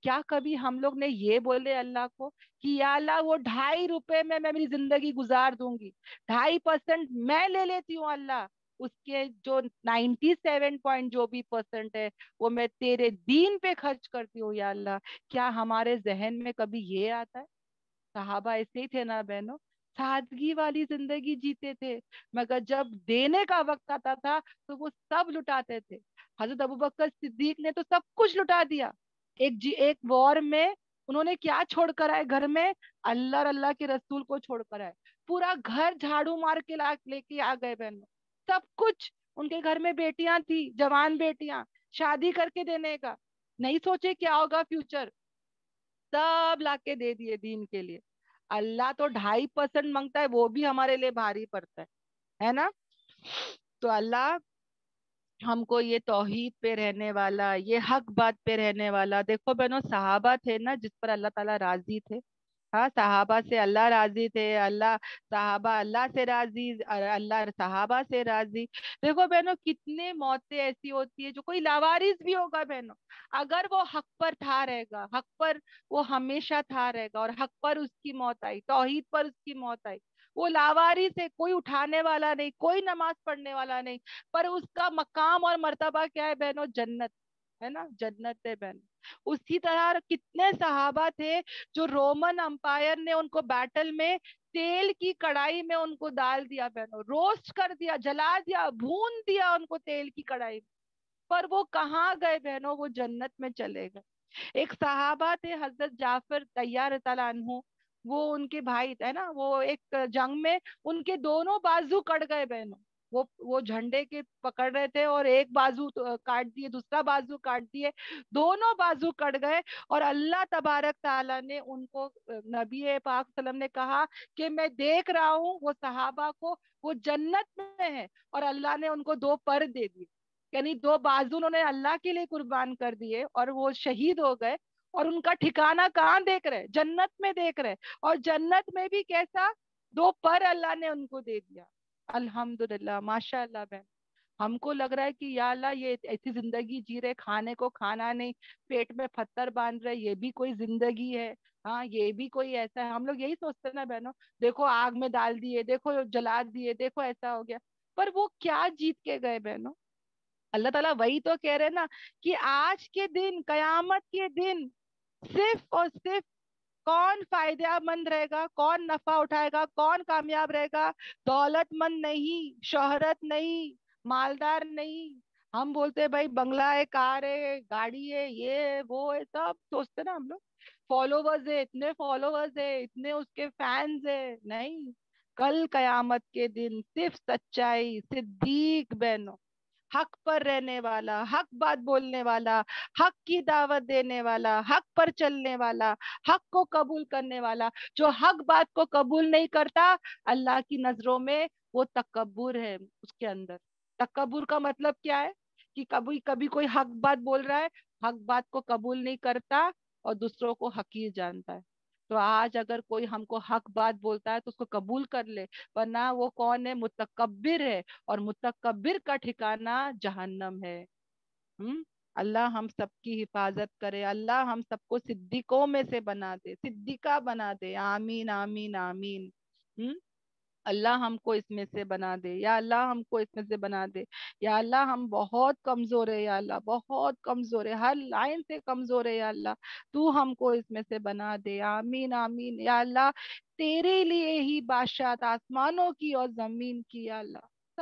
کیا کبھی ہم لوگ نے یہ بولے اللہ کو کہ یا اللہ وہ 2.5 روپے میں میری زندگی گزار دوں گی, 2.5% میں لے لیتی ہوں اللہ, اس کے جو 97 جو بھی % ہے وہ میں تیرے دین پہ خرچ کرتی ہوں یا اللہ. کیا ہمارے ذہن میں کبھی یہ آتا ہے؟ صحابہ ایسے ہی تھے نا بہنوں, سادگی والی زندگی جیتے تھے, مگر جب دینے کا وقت آتا تھا تو وہ سب لٹاتے تھے. حضرت ابوبکر صدیق نے تو سب کچھ لٹا دیا. ایک وار میں انہوں نے کیا چھوڑ کر آئے گھر میں, اللہ اور اللہ کے رسول کو چھوڑ کر آئے. پورا گھر جھاڑو مار کے لے کے آ گئے بہنوں, سب کچھ. ان کے گھر میں بیٹیاں تھی, جوان بیٹیاں, شادی کر کے دینے کا, نہیں سوچے کیا ہوگا فیوچر, سب لا کے دے دیے دین کے لیے. اللہ تو 2.5% مانگتا ہے, وہ بھی ہمارے لیے بھاری پڑتا ہے نا. تو اللہ ہم کو یہ توحید پہ رہنے والا, یہ حق بات پہ رہنے والا. دیکھو بہنوں صحابہ تھے نا جس پر اللہ تعالیٰ راضی تھے. ہاں صحابہ سے اللہ راضی تھے, صحابہ اللہ سے راضی, اللہ صحابہ سے راضی. دیکھو بہنوں کتنے موتیں ایسی ہوتی ہے جو کوئی لاوارث بھی ہوگا بہنوں, اگر وہ حق پر تھا رہے گا, حق پر وہ ہمیشہ تھا رہے گا, اور حق پر اس کی موت آئی, توحید پر اس کی موت آئی, وہ لاوارث ہے, کوئی اٹھانے والا نہیں, کوئی نماز پڑھنے والا نہیں, پر اس کا مقام اور مرتبہ کیا ہے بہنوں, جنت ہے نا, جنت ہے بہن. اسی طرح کتنے صحابہ تھے جو رومن امپائر نے ان کو بیٹل میں تیل کی کڑائی میں ان کو ڈال دیا بہنوں, روسٹ کر دیا, جلا دیا, بھون دیا ان کو تیل کی کڑائی میں, پر وہ کہاں گئے بہنوں, وہ جنت میں چلے گئے. ایک صحابہ تھے حضرت جعفر طیار تعالیٰ عنہ, وہ ان کے بھائی ہے نا, وہ ایک جنگ میں ان کے دونوں بازو کٹ گئے بہنوں. وہ جھنڈے کے پکڑ رہے تھے اور ایک بازو کاٹ دیے, دوسرا بازو کاٹ دیے, دونوں بازو کٹ گئے. اور اللہ تبارک تعالیٰ نے ان کو, نبی پاک صلی اللہ علیہ وسلم نے کہا کہ میں دیکھ رہا ہوں وہ صحابہ کو, وہ جنت میں ہے, اور اللہ نے ان کو 2 پر دے دیے, یعنی 2 بازو انہوں نے اللہ کے لیے قربان کر دیے, اور وہ شہید ہو گئے. اور ان کا ٹھکانہ کہاں دیکھ رہے, جنت میں دیکھ رہے, اور جنت میں بھی کیسا, 2 پر اللہ نے ان کو دے دیا. الحمدللہ, ماشاء اللہ بہن. ہم کو لگ رہا ہے کہ یا اللہ یہ ایسی زندگی جی رہے, کھانے کو کھانا نہیں, پیٹ میں پتھر باندھ رہے, یہ بھی کوئی زندگی ہے؟ ہاں یہ بھی کوئی ایسا ہے؟ ہم لوگ یہی سوچتے ہیں نا بہنوں, دیکھو آگ میں ڈال دیے, دیکھو جلا دیے, دیکھو ایسا ہو گیا, پر وہ کیا جیت کے گئے بہنوں. اللہ تعالیٰ وہی تو کہہ رہے نا کہ آج کے دن, قیامت کے دن, صرف اور صرف کون فائدہ مند رہے گا, کون نفع اٹھائے گا, کون کامیاب رہے گا, دولت مند نہیں, شہرت نہیں, مالدار نہیں. ہم بولتے بھائی بنگلہ ہے, کار ہے, گاڑی ہے, یہ ہے, وہ ہے, سب سوچتے نا ہم لوگ, فالوورز ہے, اتنے فالوورز ہے, اتنے اس کے فینز ہے. نہیں, کل قیامت کے دن صرف سچائی, صدیق بہنوں, حق پر رہنے والا, حق بات بولنے والا, حق کی دعوت دینے والا, حق پر چلنے والا, حق کو قبول کرنے والا. جو حق بات کو قبول نہیں کرتا, اللہ کی نظروں میں وہ تکبر ہے اس کے اندر. تکبر کا مطلب کیا ہے کہ کبھی کوئی حق بات بول رہا ہے, حق بات کو قبول نہیں کرتا, اور دوسروں کو حقیر جانتا ہے. تو آج اگر کوئی ہم کو حق بات بولتا ہے تو اس کو قبول کر لے, ورنہ وہ کون ہے, متکبر ہے, اور متکبر کا ٹھکانہ جہنم ہے. اللہ ہم سب کی حفاظت کرے, اللہ ہم سب کو صدیقوں میں سے بنا دے, صدیقہ بنا دے. آمین آمین آمین. اللہ ہم کو اس میں سے بنا دے, یا اللہ ہم کو اس میں سے بنا دے. یا اللہ ہم بہت کمزور ہے, یا اللہ بہت کمزور ہے, ہر لائن سے کمزور ہے, یا اللہ تو ہم کو اس میں سے بنا دے. آمین آمین. یا اللہ تیرے لیے ہی بادشاہت آسمانوں کی اور زمین کی, یا اللہ